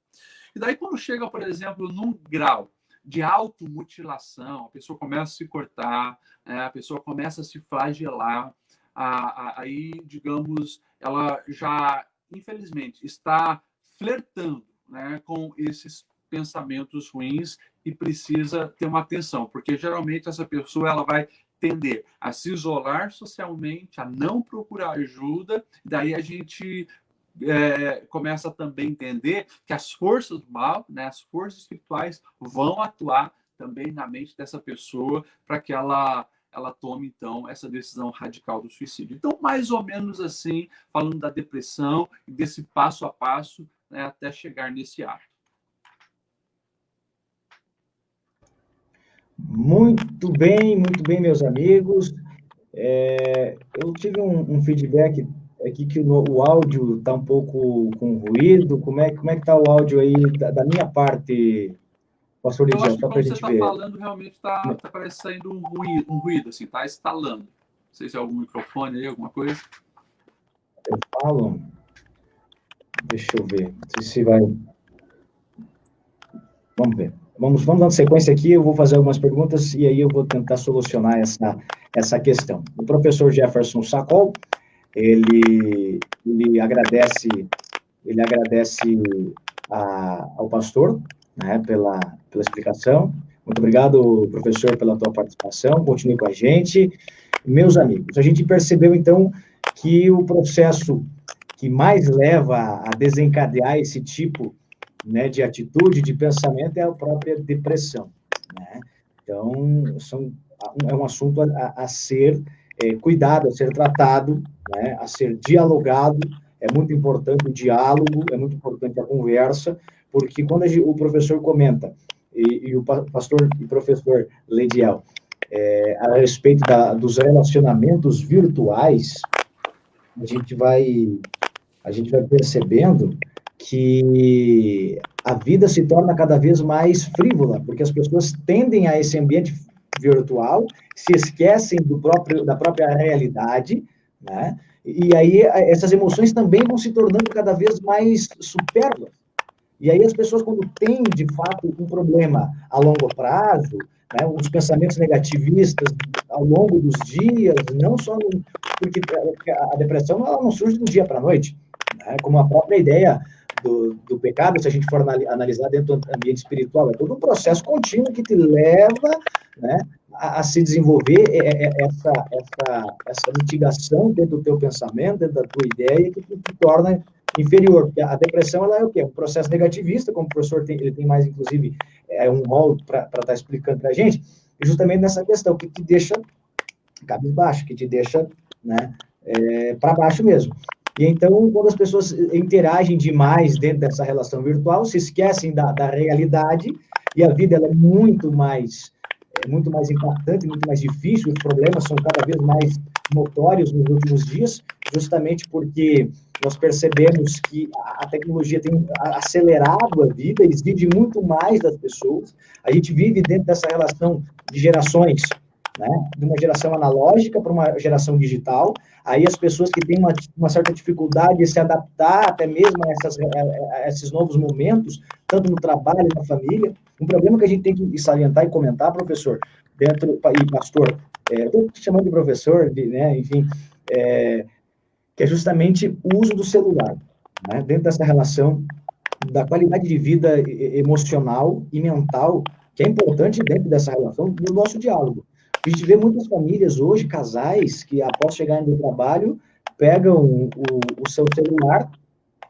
S2: E daí, quando chega, por exemplo, num grau de automutilação, a pessoa começa a se cortar, a pessoa começa a se flagelar, aí, digamos, ela já, infelizmente, está flertando, né, com esses pensamentos ruins e precisa ter uma atenção, porque geralmente essa pessoa ela vai tender a se isolar socialmente, a não procurar ajuda, daí a gente começa a também entender que as forças do mal, né, as forças espirituais vão atuar também na mente dessa pessoa para que ela tome, então, essa decisão radical do suicídio. Então, mais ou menos assim, falando da depressão e desse passo a passo, né, até chegar nesse ato.
S1: Muito bem, meus amigos. Eu tive um feedback aqui que o áudio está um pouco com ruído. Como é que está o áudio aí da minha parte, pastor
S2: Eu
S1: Lidiel?
S2: acho que
S1: Só para a
S2: quando você
S1: gente
S2: está
S1: ver.
S2: falando, realmente está parece saindo um ruído, assim, está estalando. Não sei se é algum microfone aí, alguma coisa.
S1: Eu falo. Deixa eu ver. Não sei se vai. Vamos ver. Vamos dando sequência aqui, eu vou fazer algumas perguntas e aí eu vou tentar solucionar essa questão. O professor Jefferson Sacol, ele agradece ao pastor, né, pela explicação. Muito obrigado, professor, pela tua participação. Continue com a gente. Meus amigos, a gente percebeu, então, que o processo que mais leva a desencadear esse tipo, né, de atitude, de pensamento, é a própria depressão, né? Então, é um assunto a ser cuidado, a ser tratado, né, a ser dialogado. É muito importante o diálogo, é muito importante a conversa, porque quando o professor comenta, e o pastor e professor Lediel, a respeito dos relacionamentos virtuais, a gente vai percebendo que a vida se torna cada vez mais frívola, porque as pessoas tendem a esse ambiente virtual, se esquecem da própria realidade, né? E aí essas emoções também vão se tornando cada vez mais supérfluas. E aí as pessoas, quando têm, de fato, um problema a longo prazo, né, os pensamentos negativistas ao longo dos dias, não só porque a depressão ela não surge do dia para a noite, né, como a própria ideia do pecado, se a gente for analisar dentro do ambiente espiritual, é todo um processo contínuo que te leva, né, a se desenvolver essa mitigação dentro do teu pensamento, dentro da tua ideia, que te torna inferior. Porque a depressão ela é o quê? Um processo negativista, como o professor ele tem mais, inclusive, um rol para estar explicando para a gente, justamente nessa questão, que te deixa cabisbaixo, que te deixa, né, para baixo mesmo. E então, quando as pessoas interagem demais dentro dessa relação virtual, se esquecem da realidade, e a vida ela é muito mais impactante, muito mais difícil, os problemas são cada vez mais notórios nos últimos dias, justamente porque nós percebemos que a tecnologia tem acelerado a vida, exige muito mais das pessoas, a gente vive dentro dessa relação de gerações, né, de uma geração analógica para uma geração digital, aí as pessoas que têm uma certa dificuldade de se adaptar até mesmo a esses novos momentos, tanto no trabalho, na família. Um problema que a gente tem que salientar e comentar, professor, e pastor, estou chamando de professor, né, enfim, que é justamente o uso do celular, né, dentro dessa relação da qualidade de vida emocional e mental, que é importante dentro dessa relação do nosso diálogo. A gente vê muitas famílias hoje, casais, que após chegarem do trabalho, pegam o seu celular,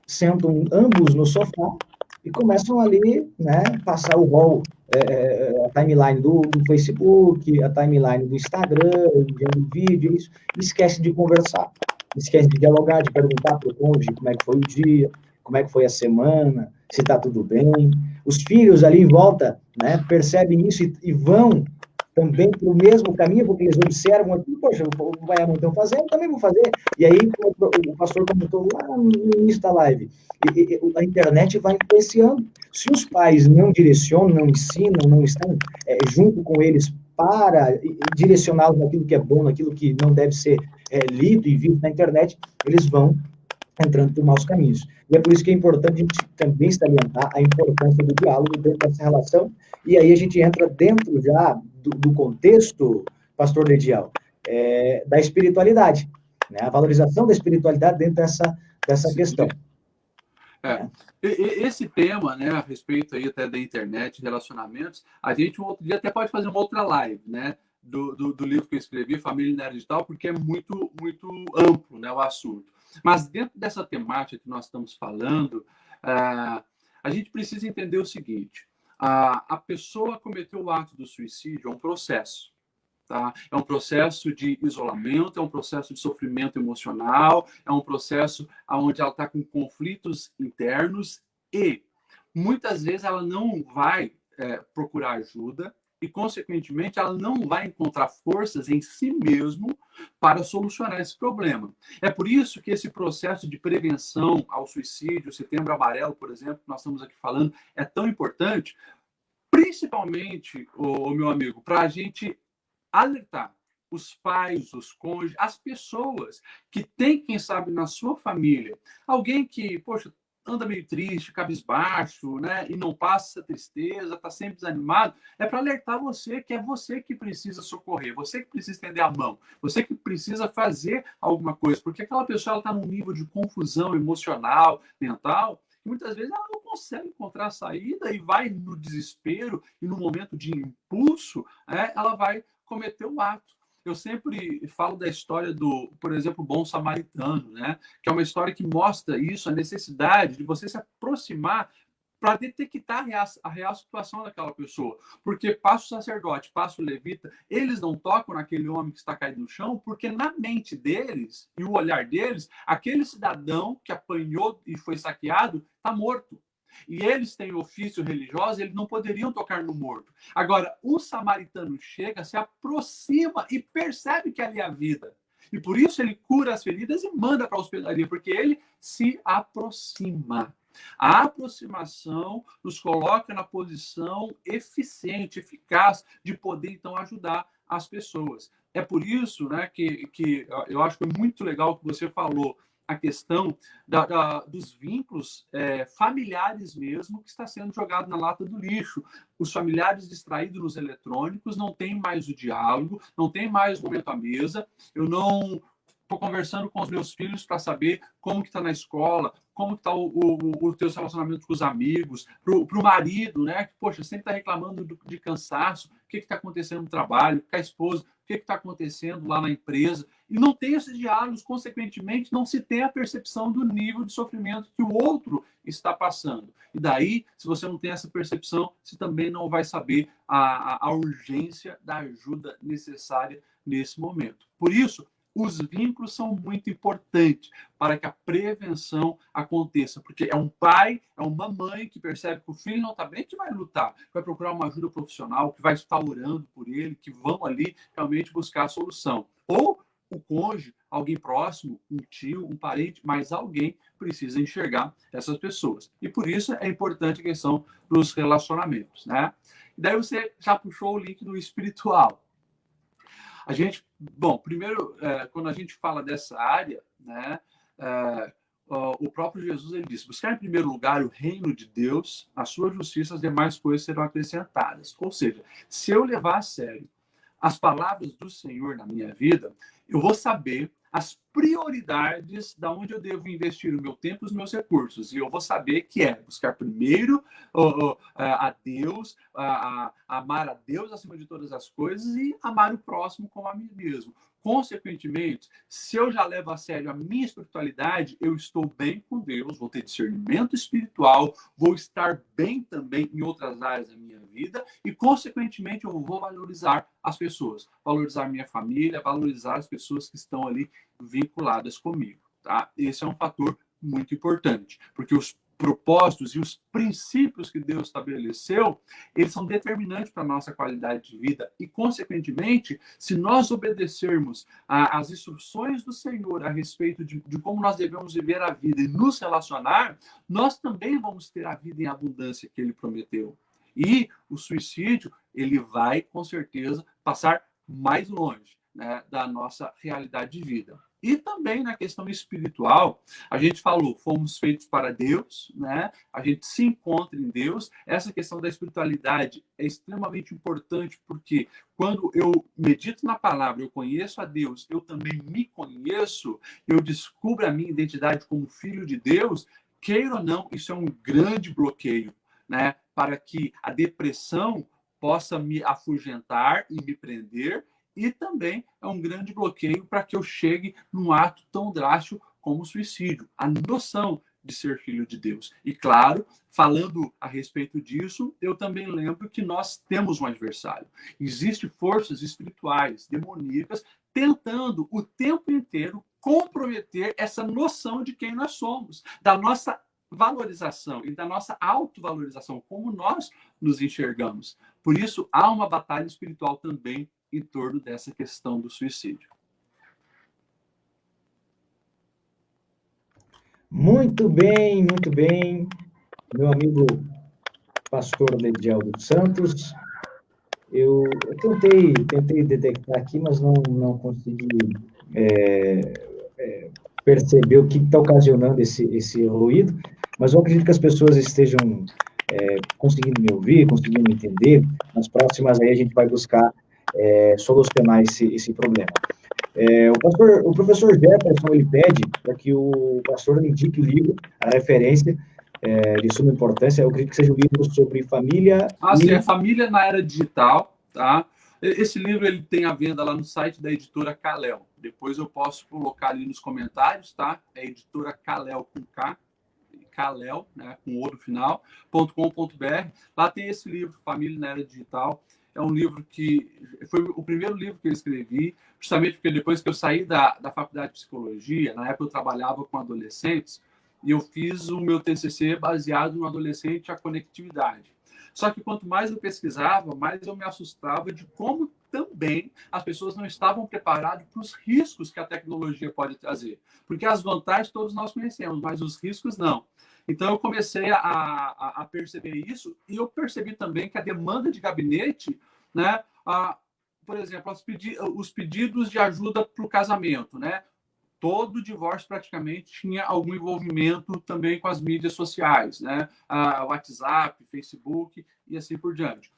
S1: sentam ambos no sofá e começam ali, né, passar o rol, a timeline do Facebook, a timeline do Instagram, enviando vídeo, isso, e esquece de conversar, esquece de dialogar, de perguntar para o cônjuge como é que foi o dia, como é que foi a semana, se está tudo bem. Os filhos ali em volta, né, percebem isso e vão também para o mesmo caminho, porque eles observam aqui, poxa, o pai e a mãe estão fazendo, também vou fazer. E aí, como o pastor comentou lá no início da live, a internet vai influenciando. Se os pais não direcionam, não ensinam, não estão junto com eles para direcioná-los naquilo que é bom, naquilo que não deve ser lido e visto na internet, eles vão entrando por maus caminhos. E é por isso que é importante a gente também salientar a importância do diálogo dentro dessa relação, e aí a gente entra dentro já do contexto, pastor Ledial, da espiritualidade, né? A valorização da espiritualidade dentro dessa questão.
S2: Esse tema, né, a respeito aí até da internet, relacionamentos, a gente um outro dia até pode fazer uma outra live, né, do livro que eu escrevi, Família na Era Digital, porque é muito, muito amplo, né, o assunto. Mas dentro dessa temática que nós estamos falando, a gente precisa entender o seguinte: a pessoa cometeu o ato do suicídio, é um processo. Tá? É um processo de isolamento, é um processo de sofrimento emocional, é um processo onde ela está com conflitos internos e muitas vezes ela não vai procurar ajuda e, consequentemente, ela não vai encontrar forças em si mesmo para solucionar esse problema. É por isso que esse processo de prevenção ao suicídio, Setembro Amarelo, por exemplo, que nós estamos aqui falando, é tão importante, principalmente, meu amigo, para a gente alertar os pais, os cônjuges, as pessoas que tem, quem sabe, na sua família, alguém que, poxa, anda meio triste, cabisbaixo, né, e não passa essa tristeza, está sempre desanimado, é para alertar você que é você que precisa socorrer, você que precisa estender a mão, você que precisa fazer alguma coisa, porque aquela pessoa está num nível de confusão emocional, mental, que muitas vezes ela não consegue encontrar a saída e vai no desespero e no momento de impulso, ela vai cometer o ato. Eu sempre falo da história do, por exemplo, o bom samaritano, né? Que é uma história que mostra isso, a necessidade de você se aproximar para detectar a real situação daquela pessoa. Porque passa o sacerdote, passa o levita, eles não tocam naquele homem que está caído no chão, porque na mente deles e o olhar deles, aquele cidadão que apanhou e foi saqueado está morto. E eles têm ofício religioso, eles não poderiam tocar no morto. Agora, o samaritano chega, se aproxima e percebe que ali é a vida. E por isso ele cura as feridas e manda para a hospedaria, porque ele se aproxima. A aproximação nos coloca na posição eficiente, eficaz, de poder, então, ajudar as pessoas. É por isso, né, que eu acho que é muito legal o que você falou, a questão dos vínculos familiares mesmo, que está sendo jogado na lata do lixo. Os familiares distraídos nos eletrônicos, não tem mais o diálogo, não tem mais o momento à mesa. Eu não estou conversando com os meus filhos para saber como que está na escola, como que está o teu relacionamento com os amigos, para o marido, né? Que, poxa, sempre está reclamando de cansaço, o que está acontecendo no trabalho, com a esposa, o que está acontecendo lá na empresa. E não tem esses diálogos, consequentemente, não se tem a percepção do nível de sofrimento que o outro está passando. E daí, se você não tem essa percepção, você também não vai saber a urgência da ajuda necessária nesse momento. Por isso, os vínculos são muito importantes para que a prevenção aconteça, porque é um pai, é uma mãe que percebe que o filho não está bem, que vai lutar, vai procurar uma ajuda profissional, que vai estar orando por ele, que vão ali realmente buscar a solução. Ou o cônjuge, alguém próximo, um tio, um parente, mas alguém precisa enxergar essas pessoas. E por isso é importante a questão dos relacionamentos, né? E daí você já puxou o link do espiritual. A gente, bom, primeiro, quando a gente fala dessa área, né, o próprio Jesus ele disse: buscar em primeiro lugar o reino de Deus, a sua justiça, as demais coisas serão acrescentadas. Ou seja, se eu levar a sério as palavras do Senhor na minha vida, eu vou saber prioridades da onde eu devo investir o meu tempo e os meus recursos. E eu vou saber que é buscar primeiro a Deus, amar a Deus acima de todas as coisas e amar o próximo como a mim mesmo. Consequentemente, se eu já levo a sério a minha espiritualidade, eu estou bem com Deus, vou ter discernimento espiritual, vou estar bem também em outras áreas da minha vida e, consequentemente, eu vou valorizar as pessoas, valorizar minha família, valorizar as pessoas que estão ali vinculadas comigo, tá? Esse é um fator muito importante, porque os propósitos e os princípios que Deus estabeleceu, eles são determinantes para a nossa qualidade de vida e, consequentemente, se nós obedecermos às instruções do Senhor a respeito de como nós devemos viver a vida e nos relacionar, nós também vamos ter a vida em abundância que Ele prometeu. E o suicídio, ele vai, com certeza, passar mais longe, né, da nossa realidade de vida. E também na questão espiritual, a gente falou, fomos feitos para Deus, né? A gente se encontra em Deus. Essa questão da espiritualidade é extremamente importante, porque quando eu medito na palavra, eu conheço a Deus, eu também me conheço, eu descubro a minha identidade como filho de Deus, queira ou não, isso é um grande bloqueio, né? Para que a depressão possa me afugentar e me prender, e também é um grande bloqueio para que eu chegue num ato tão drástico como o suicídio. A noção de ser filho de Deus. E, claro, falando a respeito disso, eu também lembro que nós temos um adversário. Existem forças espirituais, demoníacas, tentando o tempo inteiro comprometer essa noção de quem nós somos, da nossa valorização e da nossa autovalorização, como nós nos enxergamos. Por isso, há uma batalha espiritual também em torno dessa questão do suicídio.
S1: Muito bem, meu amigo pastor Lediel dos Santos. Eu tentei detectar aqui, mas não consegui perceber o que está ocasionando esse ruído, mas eu acredito que as pessoas estejam conseguindo me ouvir, conseguindo me entender. Nas próximas aí a gente vai buscar solucionar esse problema. O professor Jefferson, ele pede para que o pastor indique o livro, a referência de suma importância. Eu acredito que seja um livro sobre família...
S2: Sim, é Família na Era Digital, tá? Esse livro ele tem a venda lá no site da editora Kalel. Depois eu posso colocar ali nos comentários, tá? É editora Kalel com K, Kalel, né, com O no final, .com.br. Lá tem esse livro, Família na Era Digital. É um livro que foi o primeiro livro que eu escrevi, justamente porque depois que eu saí da faculdade de psicologia, na época eu trabalhava com adolescentes, e eu fiz o meu TCC baseado no adolescente e a conectividade. Só que quanto mais eu pesquisava, mais eu me assustava de como também as pessoas não estavam preparadas para os riscos que a tecnologia pode trazer. Porque as vantagens todos nós conhecemos, mas os riscos não. Então, eu comecei a perceber isso, e eu percebi também que a demanda de gabinete, né, por exemplo, os pedidos de ajuda para o casamento, né? Todo divórcio praticamente tinha algum envolvimento também com as mídias sociais, né? WhatsApp, Facebook e assim por diante.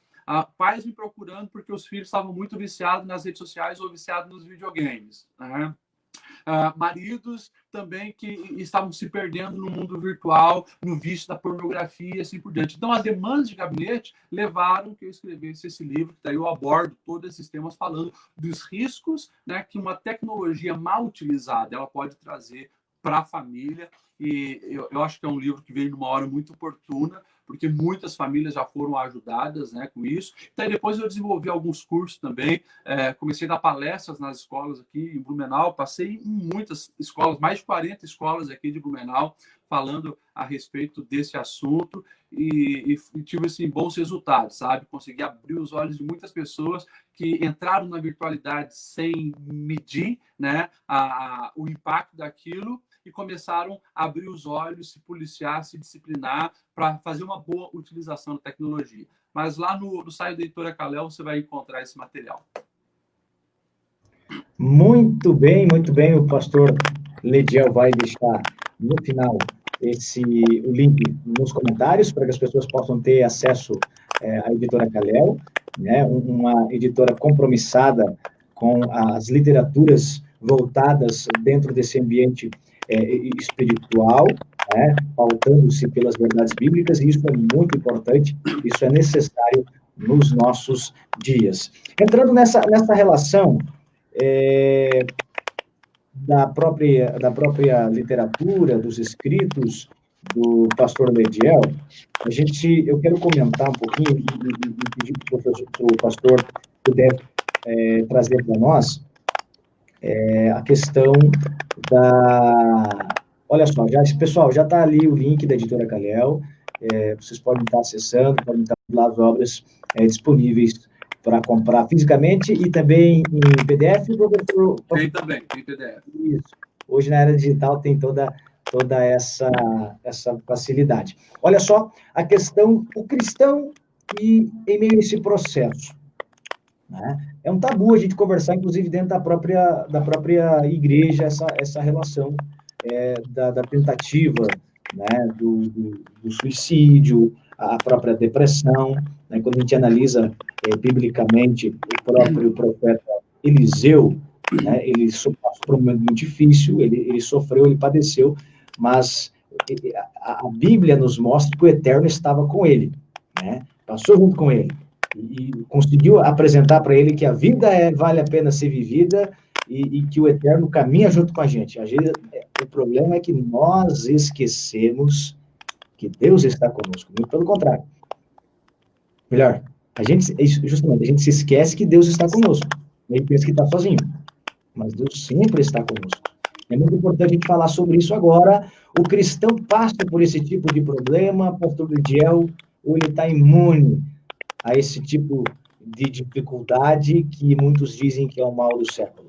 S2: Pais me procurando porque os filhos estavam muito viciados nas redes sociais ou viciados nos videogames, né? Maridos também que estavam se perdendo no mundo virtual, no vício da pornografia e assim por diante. Então, as demandas de gabinete levaram que eu escrevesse esse livro, que daí eu abordo todos esses temas falando dos riscos, né, que uma tecnologia mal utilizada ela pode trazer para a família. E eu acho que é um livro que veio numa hora muito oportuna, porque muitas famílias já foram ajudadas, né, com isso. Então, depois eu desenvolvi alguns cursos também, comecei a dar palestras nas escolas aqui em Blumenau, passei em muitas escolas, mais de 40 escolas aqui de Blumenau, falando a respeito desse assunto e tive assim, bons resultados, sabe? Consegui abrir os olhos de muitas pessoas que entraram na virtualidade sem medir, né, o impacto daquilo, e começaram a abrir os olhos, se policiar, se disciplinar para fazer uma boa utilização da tecnologia. Mas lá no site da editora Kalel você vai encontrar esse material.
S1: Muito bem, o pastor Lediel vai deixar no final o link nos comentários para que as pessoas possam ter acesso à editora Kalel, né, uma editora compromissada com as literaturas voltadas dentro desse ambiente espiritual, né, pautando-se pelas verdades bíblicas, e isso é muito importante, isso é necessário nos nossos dias. Entrando nessa relação da própria literatura, dos escritos do pastor Lediel, eu quero comentar um pouquinho e pedir para o pastor puder trazer para nós a questão da... Olha só, pessoal, já está ali o link da Editora Calhel, vocês podem estar acessando, podem estar lá as obras disponíveis para comprar fisicamente e também em PDF, professor?
S2: Tem também, tem PDF.
S1: Isso. Hoje, na era digital, tem toda essa facilidade. Olha só, a questão, o cristão e em meio a esse processo, né? É um tabu a gente conversar, inclusive, dentro da própria igreja, essa relação da tentativa, né, do suicídio, a própria depressão, né? Quando a gente analisa biblicamente o próprio profeta Eliseu, né, ele passou por um momento muito difícil, ele sofreu, ele padeceu, mas a Bíblia nos mostra que o Eterno estava com ele, né? Passou junto com ele e conseguiu apresentar para ele que a vida vale a pena ser vivida e que o Eterno caminha junto com a gente. O problema é que nós esquecemos que Deus está conosco, muito pelo contrário. Melhor, justamente, a gente se esquece que Deus está conosco. A gente pensa que está sozinho, mas Deus sempre está conosco. É muito importante a gente falar sobre isso agora. O cristão passa por esse tipo de problema, pastor Lidiel, ou ele está imune a esse tipo de dificuldade que muitos dizem que é o mal do século?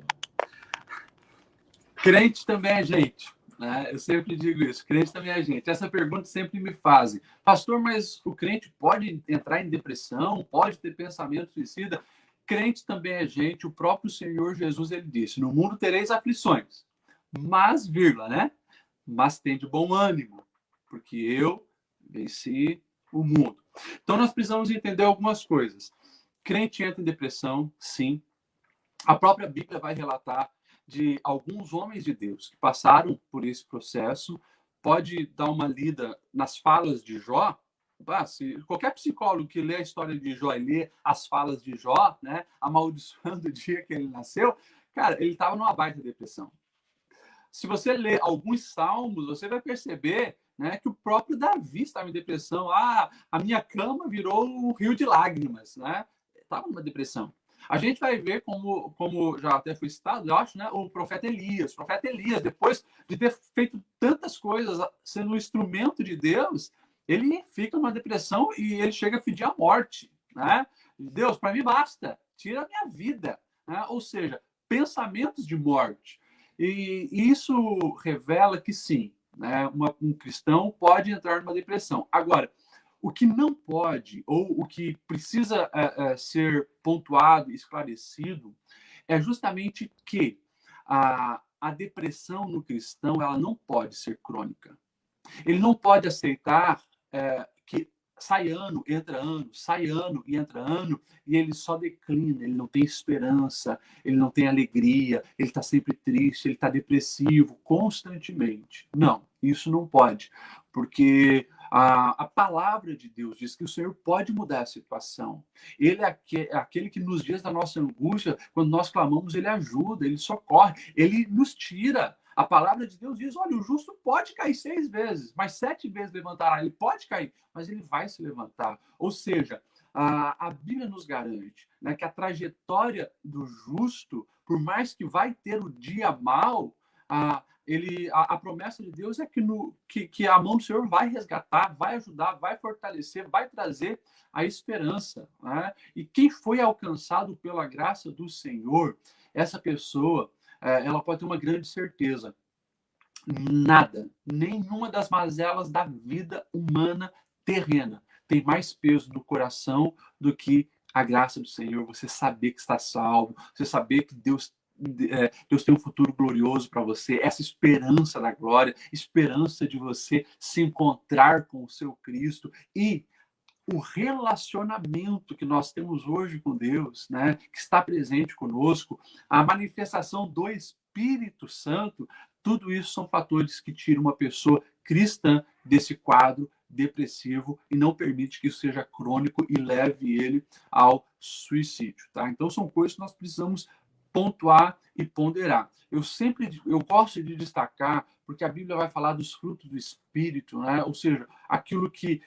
S2: Crente também é gente, né? Eu sempre digo isso, crente também é gente. Essa pergunta sempre me fazem. Pastor, mas o crente pode entrar em depressão? Pode ter pensamento suicida? Crente também é gente. O próprio Senhor Jesus, ele disse, no mundo tereis aflições, mas, vírgula, né? Mas tem de bom ânimo, porque eu venci o mundo. Então, nós precisamos entender algumas coisas. Crente entra em depressão, sim. A própria Bíblia vai relatar de alguns homens de Deus que passaram por esse processo. Pode dar uma lida nas falas de Jó. Se qualquer psicólogo que lê a história de Jó e lê as falas de Jó, né, amaldiçoando o dia que ele nasceu, cara, ele estava numa baita depressão. Se você ler alguns salmos, você vai perceber, né, que o próprio Davi estava em depressão. A minha cama virou um rio de lágrimas, né? Estava numa depressão. A gente vai ver como já até foi citado, eu acho, né, o profeta Elias. O profeta Elias, depois de ter feito tantas coisas, sendo um instrumento de Deus, ele fica numa depressão e ele chega a pedir a morte, né? Deus, para mim basta, tira a minha vida, né? Ou seja, pensamentos de morte. E isso revela que sim, né, um cristão pode entrar numa depressão. Agora, o que não pode, ou o que precisa ser pontuado, esclarecido, é justamente que a depressão no cristão ela não pode ser crônica. Ele não pode aceitar que sai ano, entra ano, sai ano e entra ano, e ele só declina, ele não tem esperança, ele não tem alegria, ele está sempre triste, ele está depressivo constantemente. Não, isso não pode, porque a palavra de Deus diz que o Senhor pode mudar a situação. Ele é aquele que nos dias da nossa angústia, quando nós clamamos, ele ajuda, ele socorre, ele nos tira. A palavra de Deus diz, olha, o justo pode cair 6 vezes, mas 7 vezes levantará. Ele pode cair, mas ele vai se levantar. Ou seja, a Bíblia nos garante, né, que a trajetória do justo, por mais que vai ter o dia mau, a promessa de Deus é que a mão do Senhor vai resgatar, vai ajudar, vai fortalecer, vai trazer a esperança. Né? E quem foi alcançado pela graça do Senhor, essa pessoa, ela pode ter uma grande certeza. Nada, nenhuma das mazelas da vida humana terrena tem mais peso no coração do que a graça do Senhor, você saber que está salvo, você saber que Deus tem um futuro glorioso para você, essa esperança da glória, esperança de você se encontrar com o seu Cristo e o relacionamento que nós temos hoje com Deus, né, que está presente conosco, a manifestação do Espírito Espírito Santo, tudo isso são fatores que tiram uma pessoa cristã desse quadro depressivo e não permite que isso seja crônico e leve ele ao suicídio, tá? Então são coisas que nós precisamos pontuar e ponderar. Eu gosto de destacar, porque a Bíblia vai falar dos frutos do Espírito, né? Ou seja, aquilo que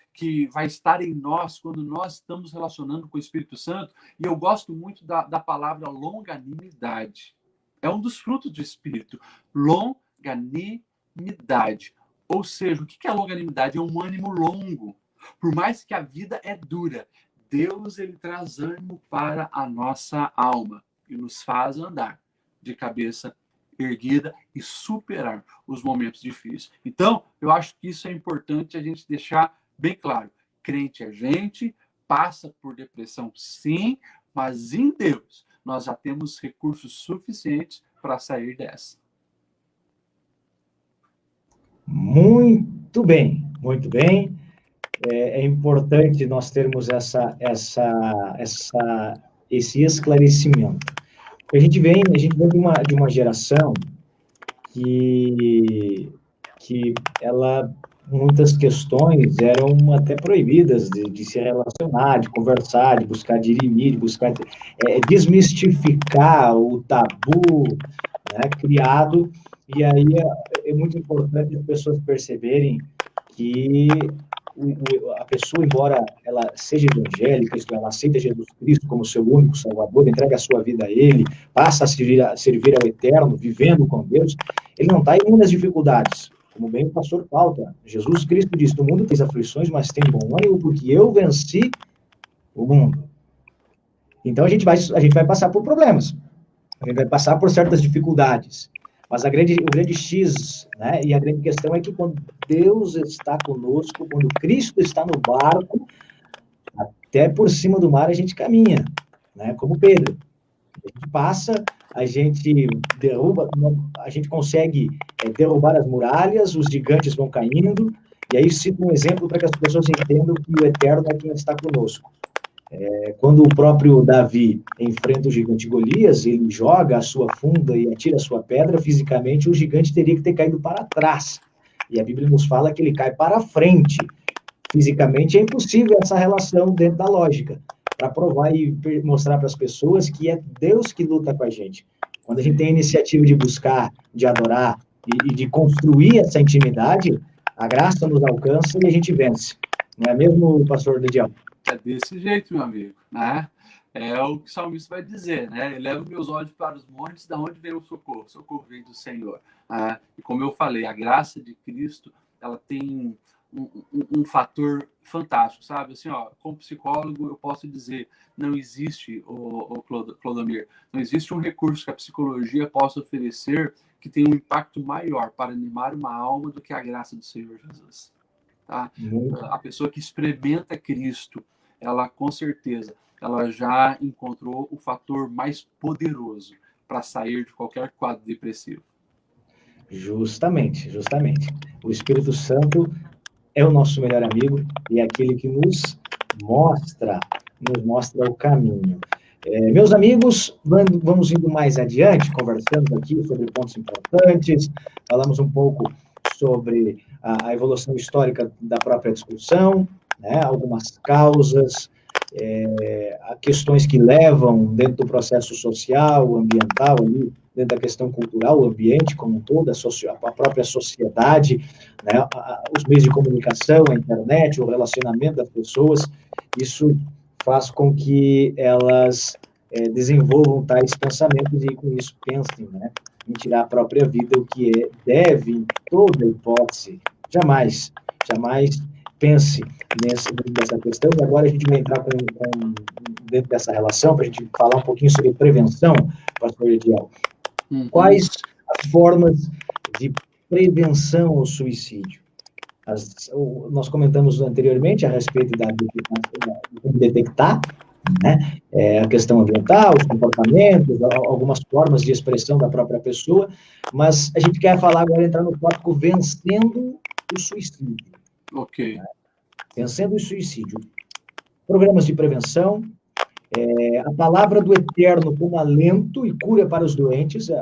S2: vai estar em nós quando nós estamos relacionando com o Espírito Santo, e eu gosto muito da palavra longanimidade. É um dos frutos do Espírito, longanimidade. Ou seja, o que é longanimidade? É um ânimo longo. Por mais que a vida é dura, Deus ele traz ânimo para a nossa alma e nos faz andar de cabeça erguida e superar os momentos difíceis. Então, eu acho que isso é importante a gente deixar bem claro. Crente é gente, passa por depressão sim, mas em Deus nós já temos recursos suficientes para sair dessa.
S1: Muito bem, muito bem. É importante nós termos esse esclarecimento. A gente vem de uma geração que muitas questões eram até proibidas de se relacionar, de conversar, de buscar dirimir, de buscar desmistificar o tabu, né, criado, e aí é muito importante as pessoas perceberem que a pessoa, embora ela seja evangélica, isto é, ela aceita Jesus Cristo como seu único Salvador, entrega a sua vida a Ele, passa a servir ao Eterno, vivendo com Deus, ele não está imune às dificuldades. Como bem o pastor pauta, Jesus Cristo diz, no mundo tem aflições, mas tem bom ânimo, porque eu venci o mundo. Então a gente vai passar por problemas, a gente vai passar por certas dificuldades, mas o grande X, né, e a grande questão é que quando Deus está conosco, quando Cristo está no barco, até por cima do mar a gente caminha, né, como Pedro. A gente passa, a gente derruba, a gente consegue derrubar as muralhas, os gigantes vão caindo, e aí cito um exemplo para que as pessoas entendam que o Eterno é quem está conosco. Quando o próprio Davi enfrenta o gigante Golias, ele joga a sua funda e atira a sua pedra, fisicamente o gigante teria que ter caído para trás. E a Bíblia nos fala que ele cai para frente. Fisicamente é impossível essa relação dentro da lógica, para provar e mostrar para as pessoas que é Deus que luta com a gente. Quando a gente tem a iniciativa de buscar, de adorar e de construir essa intimidade, a graça nos alcança e a gente vence. Não é mesmo, pastor Dediel?
S2: É desse jeito, meu amigo, né? É o que o salmista vai dizer, né? Eleva meus olhos para os montes, da onde vem o socorro? O socorro vem do Senhor. E como eu falei, a graça de Cristo, ela tem um fator fantástico, sabe? Assim, ó, como psicólogo, eu posso dizer, não existe, o Clodomir, não existe um recurso que a psicologia possa oferecer que tenha um impacto maior para animar uma alma do que a graça do Senhor Jesus. Tá? A pessoa que experimenta Cristo, ela com certeza, ela já encontrou o fator mais poderoso para sair de qualquer quadro depressivo.
S1: Justamente. O Espírito Santo é o nosso melhor amigo e é aquele que nos mostra o caminho. Meus amigos, vamos indo mais adiante, conversando aqui sobre pontos importantes, falamos um pouco sobre a evolução histórica da própria discussão, né, algumas causas, questões que levam dentro do processo social, ambiental, ali, dentro da questão cultural, o ambiente como um todo, a própria sociedade, né, os meios de comunicação, a internet, o relacionamento das pessoas, isso faz com que elas desenvolvam tais pensamentos e com isso pensem, né, em tirar a própria vida, o que deve, em toda hipótese, jamais pense nessa questão. E agora a gente vai entrar dentro dessa relação, para a gente falar um pouquinho sobre prevenção, pastor Ediel. Quais as formas de prevenção ao suicídio? Nós comentamos anteriormente a respeito de detectar, né? A questão ambiental, os comportamentos, algumas formas de expressão da própria pessoa, mas a gente quer falar agora, entrar no tópico vencendo o suicídio.
S2: Ok.
S1: Vencendo o suicídio. Programas de prevenção, A palavra do Eterno como alento e cura para os doentes. É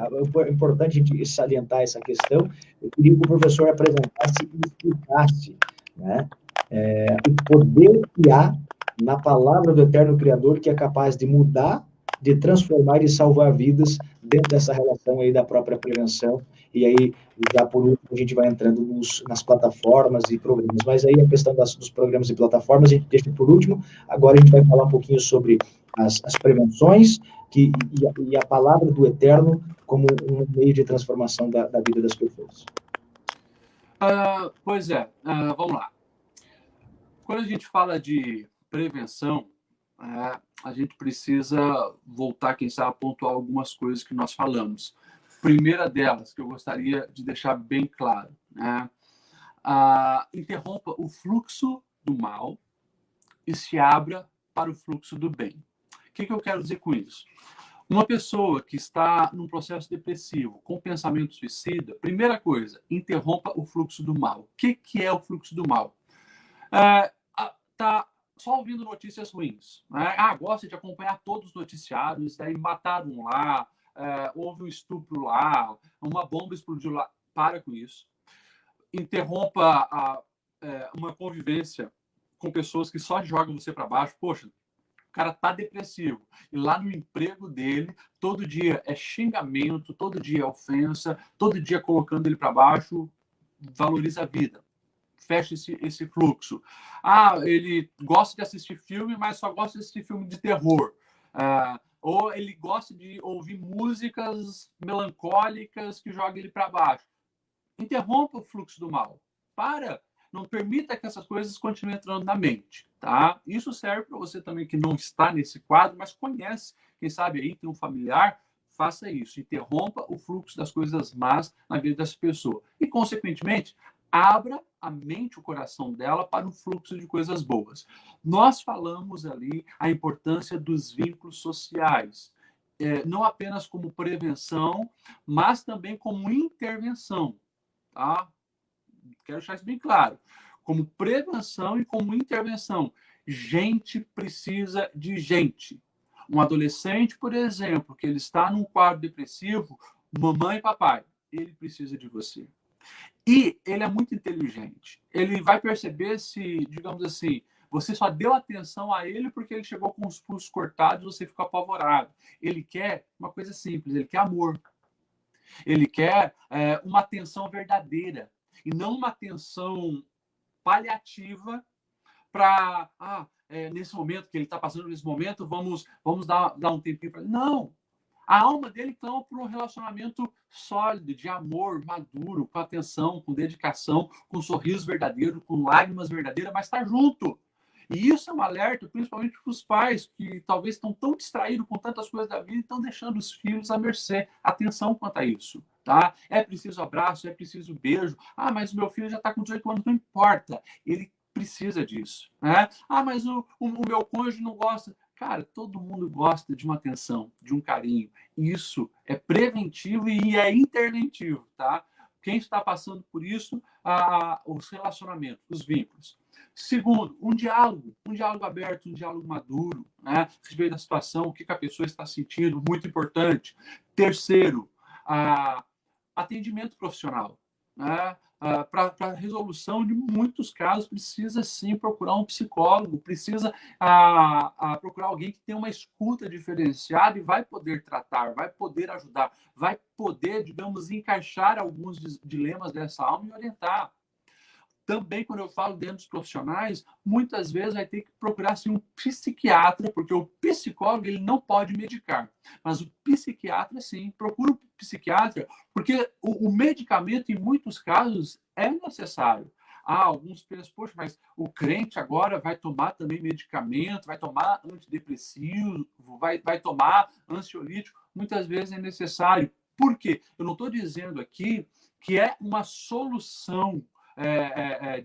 S1: importante a gente salientar essa questão. Eu queria que o professor apresentasse e explicasse, né, o poder que há na palavra do Eterno Criador, que é capaz de mudar, de transformar e salvar vidas dentro dessa relação aí da própria prevenção. E aí, já por último, a gente vai entrando nas plataformas e programas. Mas aí a questão dos programas e plataformas a gente deixa por último. Agora a gente vai falar um pouquinho sobre as prevenções e a palavra do Eterno como um meio de transformação da vida das pessoas.
S2: Vamos lá. Quando a gente fala de prevenção, a gente precisa voltar, quem sabe, a pontuar algumas coisas que nós falamos. Primeira delas, que eu gostaria de deixar bem claro, né? Interrompa o fluxo do mal e se abra para o fluxo do bem. O que eu quero dizer com isso? Uma pessoa que está num processo depressivo, com pensamento suicida, primeira coisa, interrompa o fluxo do mal. O que é o fluxo do mal? Tá só ouvindo notícias ruins, né? Gosta de acompanhar todos os noticiários, aí mataram lá, houve um estupro lá, uma bomba explodiu lá. Para com isso. Interrompa uma convivência com pessoas que só jogam você para baixo. Poxa, o cara tá depressivo. E lá no emprego dele, todo dia é xingamento, todo dia é ofensa, todo dia colocando ele para baixo. Valoriza a vida. Fecha esse fluxo. Ele gosta de assistir filme, mas só gosta de assistir filme de terror. Ou ele gosta de ouvir músicas melancólicas que jogam ele para baixo. Interrompa o fluxo do mal. Não permita que essas coisas continuem entrando na mente, tá? Isso serve para você também que não está nesse quadro, mas conhece, quem sabe aí tem um familiar, faça isso. Interrompa o fluxo das coisas más na vida dessa pessoa. E, consequentemente, abra a mente, o coração dela para o fluxo de coisas boas. Nós falamos ali a importância dos vínculos sociais, não apenas como prevenção, mas também como intervenção, tá? Quero deixar isso bem claro. Como prevenção e como intervenção. Gente precisa de gente. Um adolescente, por exemplo, que ele está num quadro depressivo, mamãe e papai, ele precisa de você. E ele é muito inteligente. Ele vai perceber se, digamos assim, você só deu atenção a ele porque ele chegou com os pulsos cortados e você ficou apavorado. Ele quer uma coisa simples, ele quer amor. Ele quer uma atenção verdadeira e não uma atenção paliativa para, nesse momento que ele está passando, nesse momento, vamos dar um tempinho para ele. Não! A alma dele clama por um relacionamento sólido, de amor, maduro, com atenção, com dedicação, com sorriso verdadeiro, com lágrimas verdadeiras, mas está junto. E isso é um alerta, principalmente para os pais, que talvez estão tão distraídos com tantas coisas da vida e estão deixando os filhos à mercê. Atenção quanto a isso. Tá? É preciso abraço, é preciso beijo. Mas o meu filho já está com 18 anos, não importa. Ele precisa disso. Né? Mas o meu cônjuge não gosta. Cara, todo mundo gosta de uma atenção, de um carinho. Isso é preventivo e é interventivo, tá? Quem está passando por isso, os relacionamentos, os vínculos. Segundo, um diálogo aberto, um diálogo maduro, né? A respeito da situação, o que a pessoa está sentindo, muito importante. Terceiro, atendimento profissional, né? Para a resolução de muitos casos, precisa sim procurar um psicólogo, precisa procurar alguém que tenha uma escuta diferenciada e vai poder tratar, vai poder ajudar, vai poder, digamos, encaixar alguns dilemas dessa alma e orientar. Também, quando eu falo dentro dos profissionais, muitas vezes vai ter que procurar assim, um psiquiatra, porque o psicólogo ele não pode medicar, mas o psiquiatra, sim, procura um psiquiatra, porque o medicamento, em muitos casos, é necessário. Alguns pensam, poxa, mas o crente agora vai tomar também medicamento, vai tomar antidepressivo, vai tomar ansiolítico. Muitas vezes é necessário. Por quê? Eu não estou dizendo aqui que é uma solução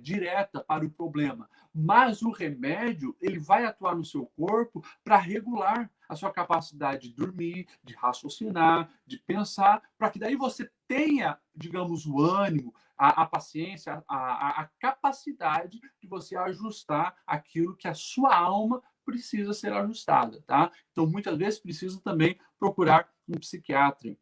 S2: direta para o problema, mas o remédio ele vai atuar no seu corpo para regular a sua capacidade de dormir, de raciocinar, de pensar, para que daí você tenha, digamos, o ânimo, a paciência, a capacidade de você ajustar aquilo que a sua alma precisa ser ajustada, tá? Então, muitas vezes precisa também procurar um psiquiatra.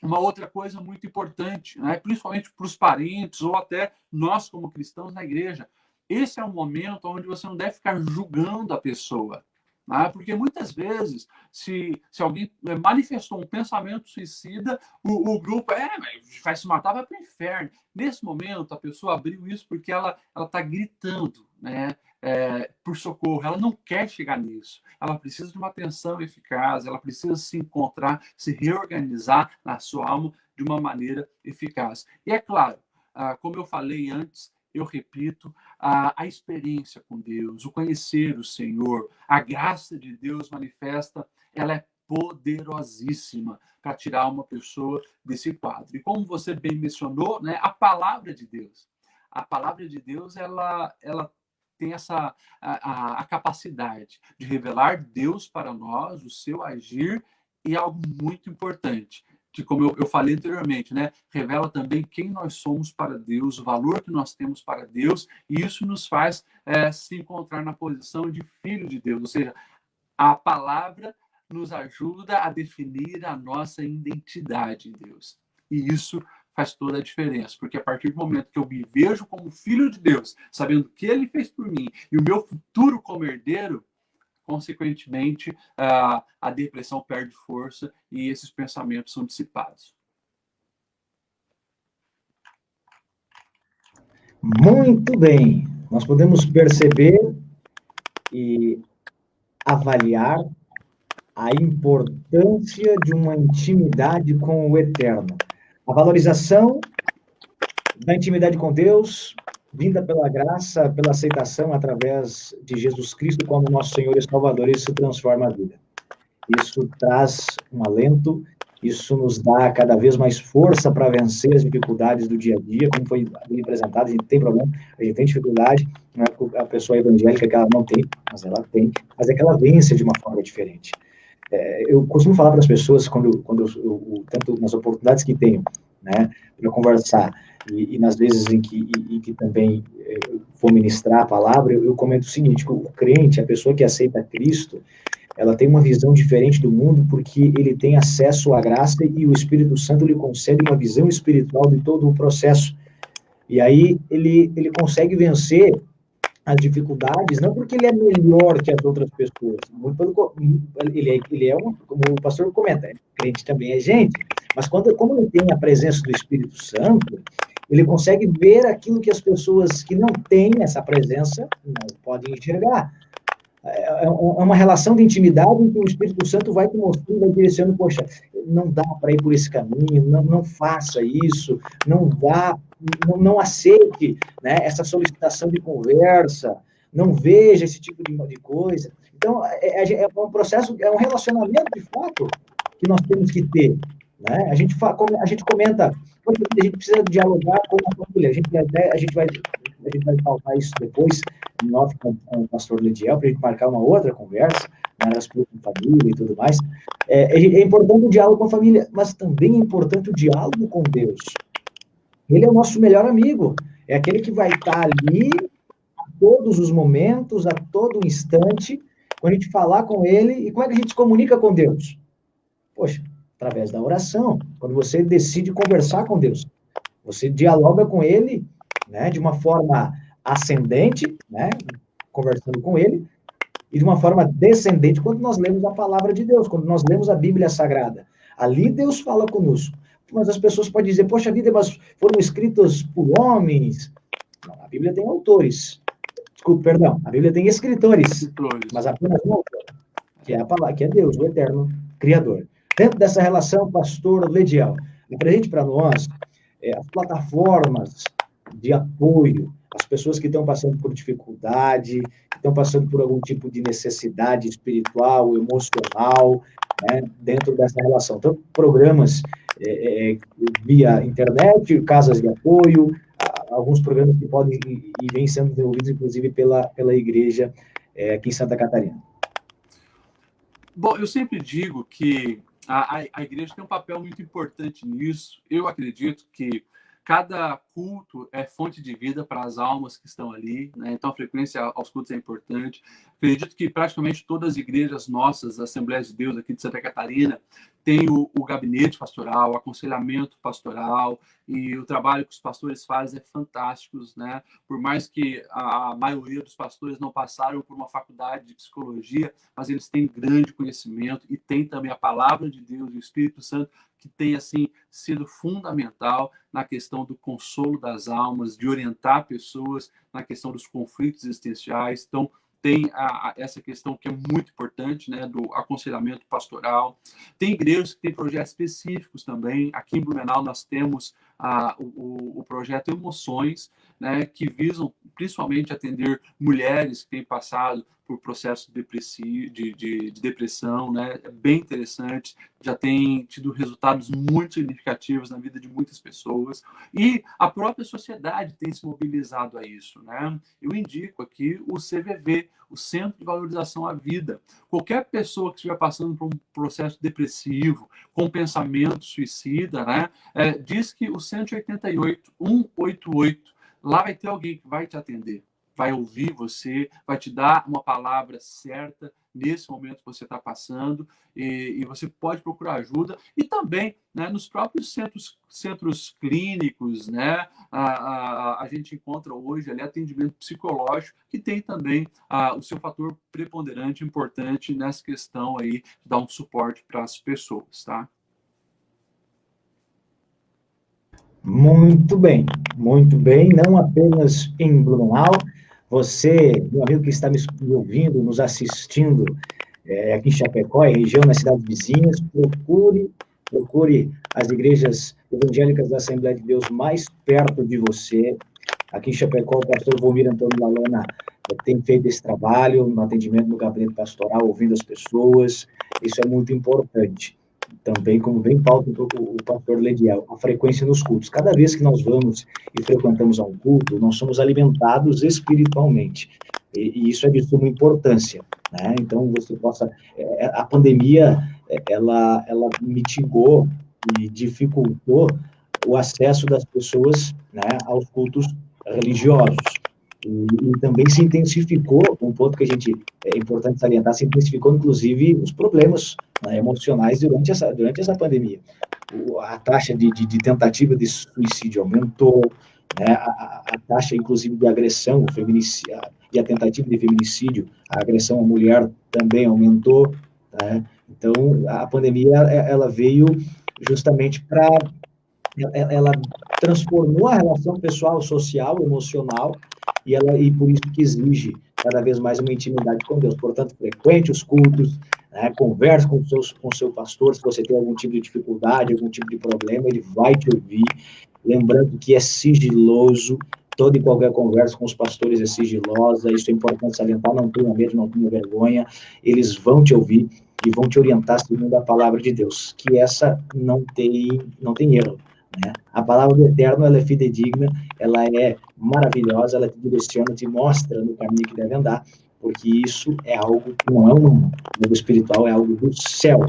S2: Uma outra coisa muito importante, né, principalmente para os parentes ou até nós como cristãos na igreja, esse é um momento onde você não deve ficar julgando a pessoa. Né? Porque muitas vezes, se alguém manifestou um pensamento suicida, o grupo vai se matar, vai para o inferno. Nesse momento, a pessoa abriu isso porque ela está gritando, né? Por socorro, ela não quer chegar nisso, ela precisa de uma atenção eficaz, ela precisa se encontrar, se reorganizar na sua alma de uma maneira eficaz. E é claro, como eu falei antes, eu repito, a experiência com Deus, o conhecer o Senhor, a graça de Deus manifesta, ela é poderosíssima para tirar uma pessoa desse quadro. E como você bem mencionou, né, a palavra de Deus, ela tem a capacidade de revelar Deus para nós, o seu agir, e algo muito importante, que como eu falei anteriormente, né, revela também quem nós somos para Deus, o valor que nós temos para Deus, e isso nos faz se encontrar na posição de filho de Deus, ou seja, a palavra nos ajuda a definir a nossa identidade em Deus. E isso faz toda a diferença, porque a partir do momento que eu me vejo como filho de Deus, sabendo o que ele fez por mim e o meu futuro como herdeiro, consequentemente, a depressão perde força e esses pensamentos são dissipados.
S1: Muito bem. Nós podemos perceber e avaliar a importância de uma intimidade com o Eterno. A valorização da intimidade com Deus, vinda pela graça, pela aceitação através de Jesus Cristo como nosso Senhor e Salvador, isso transforma a vida. Isso traz um alento, isso nos dá cada vez mais força para vencer as dificuldades do dia a dia, como foi apresentado, a gente tem problema, a gente tem dificuldade, não é a pessoa evangélica que ela não tem, mas ela tem, mas é que ela vence de uma forma diferente. Eu costumo falar para as pessoas, quando eu tanto nas oportunidades que tenho, né, para conversar, e nas vezes em que também vou ministrar a palavra, eu comento o seguinte, que o crente, a pessoa que aceita Cristo, ela tem uma visão diferente do mundo porque ele tem acesso à graça e o Espírito Santo lhe concede uma visão espiritual de todo o processo. E aí ele consegue vencer as dificuldades, não porque ele é melhor que as outras pessoas, muito pelo, ele é como o pastor comenta, crente também é gente, mas como ele tem a presença do Espírito Santo, ele consegue ver aquilo que as pessoas que não têm essa presença não podem enxergar. É uma relação de intimidade em que o Espírito Santo vai te mostrando, vai direcionando, poxa, não dá para ir por esse caminho, não faça isso, não dá, não aceite, né, essa solicitação de conversa, não veja esse tipo de coisa. Então, é um processo, é um relacionamento de fato que nós temos que ter. Né? A gente comenta, a gente precisa dialogar com a família, a gente vai pautar isso depois, em off com o pastor Lediel, para a gente marcar uma outra conversa, né, das coisas com família e tudo mais. É importante o diálogo com a família, mas também é importante o diálogo com Deus. Ele é o nosso melhor amigo, é aquele que vai estar ali a todos os momentos, a todo instante, quando a gente falar com ele, e como é que a gente se comunica com Deus? Poxa, através da oração, quando você decide conversar com Deus, você dialoga com ele, né, de uma forma ascendente, né, conversando com ele, e de uma forma descendente quando nós lemos a palavra de Deus, quando nós lemos a Bíblia Sagrada. Ali Deus fala conosco. Mas as pessoas podem dizer, poxa vida, mas foram escritos por homens. Não, a Bíblia tem autores. Desculpe, perdão, a Bíblia tem escritores, mas apenas um autor, que é a palavra, que é Deus, o eterno Criador. Dentro dessa relação, pastor Lediel, apresente para nós as plataformas de apoio, as pessoas que estão passando por dificuldade, que estão passando por algum tipo de necessidade espiritual, emocional, né, dentro dessa relação. Então, programas via internet, casas de apoio, alguns programas que podem e vêm sendo desenvolvidos, inclusive, pela igreja aqui em Santa Catarina.
S2: Bom, eu sempre digo que a igreja tem um papel muito importante nisso. Eu acredito que cada culto é fonte de vida para as almas que estão ali, né? Então a frequência aos cultos é importante. Acredito que praticamente todas as igrejas nossas, Assembleias de Deus aqui de Santa Catarina, tem o gabinete pastoral, o aconselhamento pastoral, e o trabalho que os pastores fazem é fantástico, né? Por mais que a maioria dos pastores não passaram por uma faculdade de psicologia, mas eles têm grande conhecimento e têm também a palavra de Deus e o Espírito Santo, que tem, assim, sido fundamental na questão do consolo das almas, de orientar pessoas na questão dos conflitos existenciais. Então, tem essa questão que é muito importante, né, do aconselhamento pastoral. Tem igrejas que têm projetos específicos também. Aqui em Blumenau nós temos o projeto Emoções, né, que visam principalmente atender mulheres que têm passado por processo de depressão, né, é bem interessante, já tem tido resultados muito significativos na vida de muitas pessoas, e a própria sociedade tem se mobilizado a isso, né? Eu indico aqui o CVV, o Centro de Valorização à Vida. Qualquer pessoa que estiver passando por um processo depressivo, com pensamento suicida, né, diz que o 188, 188, lá vai ter alguém que vai te atender, vai ouvir você, vai te dar uma palavra certa nesse momento que você está passando, e você pode procurar ajuda. E também, né, nos próprios centros clínicos, né, a gente encontra hoje ali atendimento psicológico, que tem também o seu fator preponderante, importante nessa questão aí de dar um suporte para as pessoas, tá?
S1: Muito bem, não apenas em Blumenau. Você, meu amigo que está me ouvindo, nos assistindo aqui em Chapecó, em região, nas cidades vizinhas, procure as igrejas evangélicas da Assembleia de Deus mais perto de você. Aqui em Chapecó, o pastor Volmir Antônio Lalana tem feito esse trabalho no atendimento no gabinete pastoral, ouvindo as pessoas. Isso é muito importante. Também, como bem pauta o pastor Lediel, a frequência nos cultos. Cada vez que nós vamos e frequentamos um culto, nós somos alimentados espiritualmente. E isso é de suma importância, né? Então, você possa... a pandemia, ela mitigou e dificultou o acesso das pessoas, né, aos cultos religiosos. E também se intensificou, um ponto que é importante salientar, se intensificou, inclusive, os problemas, né, emocionais durante essa pandemia. A taxa de tentativa de suicídio aumentou, né, a taxa, inclusive, de agressão, e a tentativa de feminicídio, a agressão à mulher também aumentou, né? Então, a pandemia, ela veio justamente para... ela transformou a relação pessoal, social, emocional, e por isso que exige cada vez mais uma intimidade com Deus. Portanto, frequente os cultos, né, converse com o seu pastor, se você tem algum tipo de dificuldade, algum tipo de problema, ele vai te ouvir, lembrando que é sigiloso, toda e qualquer conversa com os pastores é sigilosa, isso é importante salientar, não tenha medo, não tenha vergonha, eles vão te ouvir e vão te orientar segundo a palavra de Deus, que essa não tem erro. Né? A palavra do Eterno, ela é fidedigna, ela é maravilhosa, ela te direciona, te mostra no caminho que deve andar, porque isso é algo que não é humano, o espiritual é algo do céu.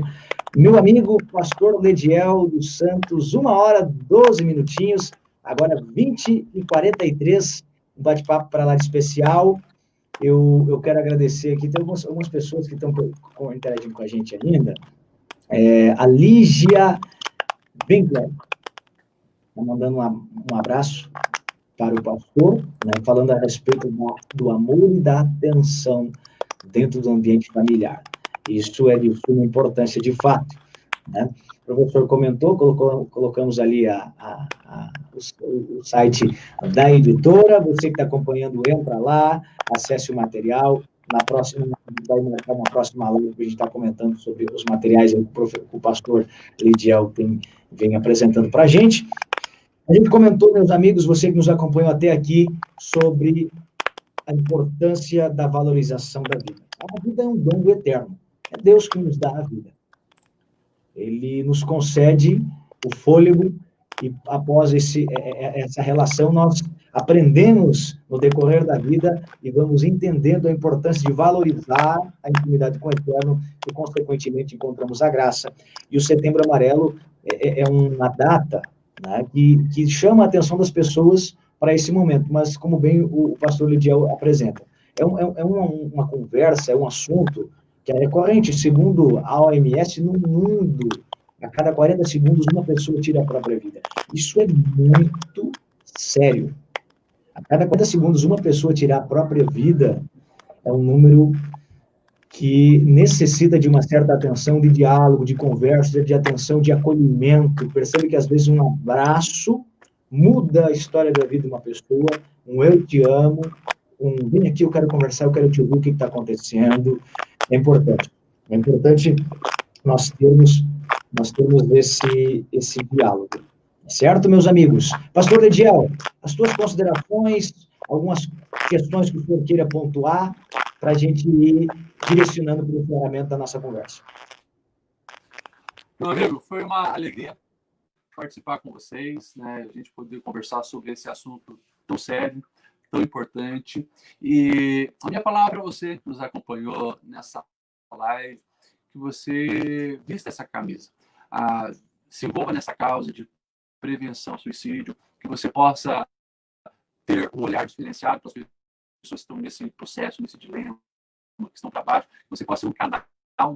S1: Meu amigo, pastor Lediel dos Santos, 1h12, agora 20h43, um bate-papo para lá de especial. Eu quero agradecer aqui, tem algumas pessoas que estão interagindo com a gente ainda. A Lígia Winkler está mandando um abraço para o pastor, né, falando a respeito do amor e da atenção dentro do ambiente familiar. Isso é de suma importância, de fato. Né? O professor comentou, colocamos ali o site da editora, você que está acompanhando, entra lá, acesse o material. Na próxima, vai marcar uma próxima live que a gente está comentando sobre os materiais que o pastor Lidiel vem apresentando para a gente. A gente comentou, meus amigos, você que nos acompanhou até aqui, sobre a importância da valorização da vida. A vida é um dom do Eterno. É Deus que nos dá a vida. Ele nos concede o fôlego e, após essa relação, nós aprendemos no decorrer da vida e vamos entendendo a importância de valorizar a intimidade com o Eterno e, consequentemente, encontramos a graça. E o Setembro Amarelo é uma data, né, que chama a atenção das pessoas para esse momento, mas como bem o pastor Lidiel apresenta, uma conversa, é um assunto que é recorrente. Segundo a OMS, no mundo, a cada 40 segundos, uma pessoa tira a própria vida. Isso é muito sério. A cada 40 segundos, uma pessoa tirar a própria vida é um número que necessita de uma certa atenção, de diálogo, de conversa, de atenção, de acolhimento. Percebe que, às vezes, um abraço muda a história da vida de uma pessoa, um eu te amo, um vem aqui, eu quero conversar, eu quero te ouvir o que está acontecendo. É importante. É importante nós termos esse diálogo. Certo, meus amigos? Pastor Lediel, as tuas considerações, algumas questões que o senhor queira pontuar, para a gente ir direcionando para o encerramento da nossa conversa.
S2: Meu amigo, foi uma alegria participar com vocês, né? A gente poder conversar sobre esse assunto tão sério, tão importante. E a minha palavra para você que nos acompanhou nessa live, que você vista essa camisa, se envolva nessa causa de prevenção ao suicídio, que você possa ter um olhar diferenciado para as pessoas que estão nesse processo, nesse dilema, que estão para baixo, que você possa ser um canal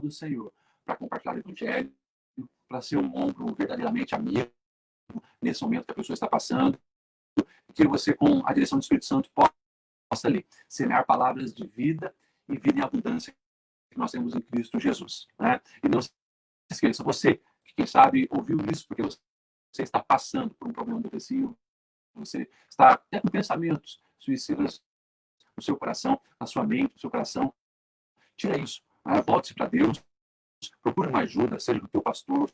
S2: do Senhor para compartilhar o Evangelho, para ser um ombro verdadeiramente amigo nesse momento que a pessoa está passando, que você, com a direção do Espírito Santo, possa ali semear palavras de vida e vida em abundância que nós temos em Cristo Jesus, né? E não se esqueça, você, que quem sabe ouviu isso porque você está passando por um problema depressivo, você está até com pensamentos suicidas no seu coração, na sua mente, no seu coração, tira isso, volte-se para Deus, procure uma ajuda, seja do teu pastor,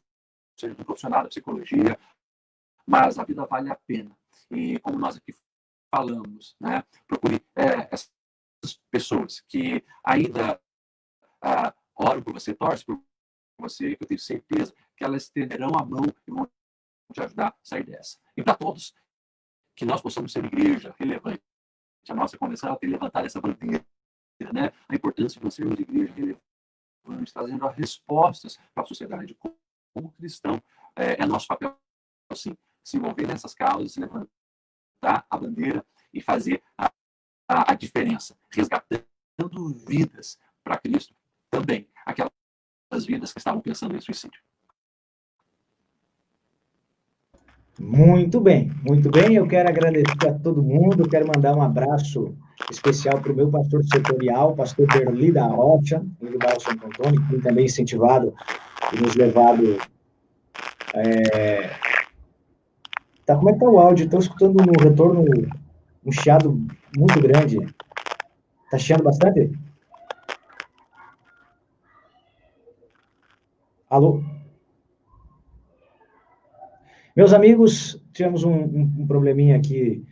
S2: seja do profissional da psicologia, mas a vida vale a pena. E como nós aqui falamos, né, procure essas pessoas que ainda oram por você, torcem por você, que eu tenho certeza que elas estenderão a mão e vão te ajudar a sair dessa. E para todos, que nós possamos ser igreja relevante. A nossa convenção ela tem que levantar essa bandeira, né? A importância de nós sermos igreja relevante, trazendo as respostas para a sociedade. Como cristão, é nosso papel, assim, se envolver nessas causas, levantar a bandeira e fazer a diferença, resgatando vidas para Cristo também, aquelas vidas que estavam pensando em suicídio.
S1: Muito bem, muito bem. Eu quero agradecer a todo mundo, quero mandar um abraço especial para o meu pastor setorial, pastor Berli da Rocha, do bairro Santo Antônio, que tem também incentivado e nos levado... Tá, como é que está o áudio? Estou escutando no retorno um chiado muito grande. Está chiando bastante? Alô? Meus amigos, tivemos um probleminha aqui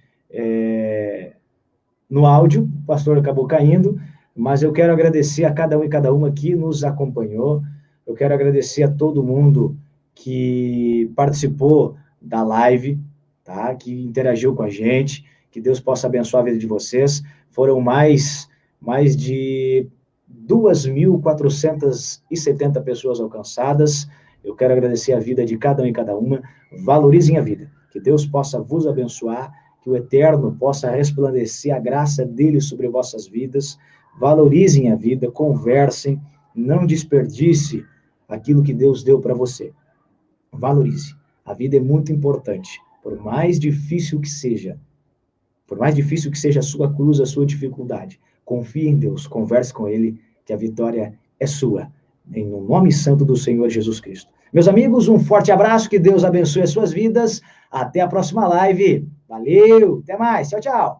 S1: no áudio, o pastor acabou caindo, mas eu quero agradecer a cada um e cada uma que nos acompanhou, eu quero agradecer a todo mundo que participou da live, tá? Que interagiu com a gente, que Deus possa abençoar a vida de vocês. Foram mais de 2.470 pessoas alcançadas. Eu quero agradecer a vida de cada um e cada uma. Valorizem a vida. Que Deus possa vos abençoar, que o Eterno possa resplandecer a graça dele sobre vossas vidas. Valorizem a vida, conversem, não desperdice aquilo que Deus deu para você. Valorize. A vida é muito importante. Por mais difícil que seja a sua cruz, a sua dificuldade, confie em Deus, converse com Ele, que a vitória é sua. Em nome santo do Senhor Jesus Cristo. Meus amigos, um forte abraço, que Deus abençoe as suas vidas. Até a próxima live. Valeu, até mais. Tchau, tchau.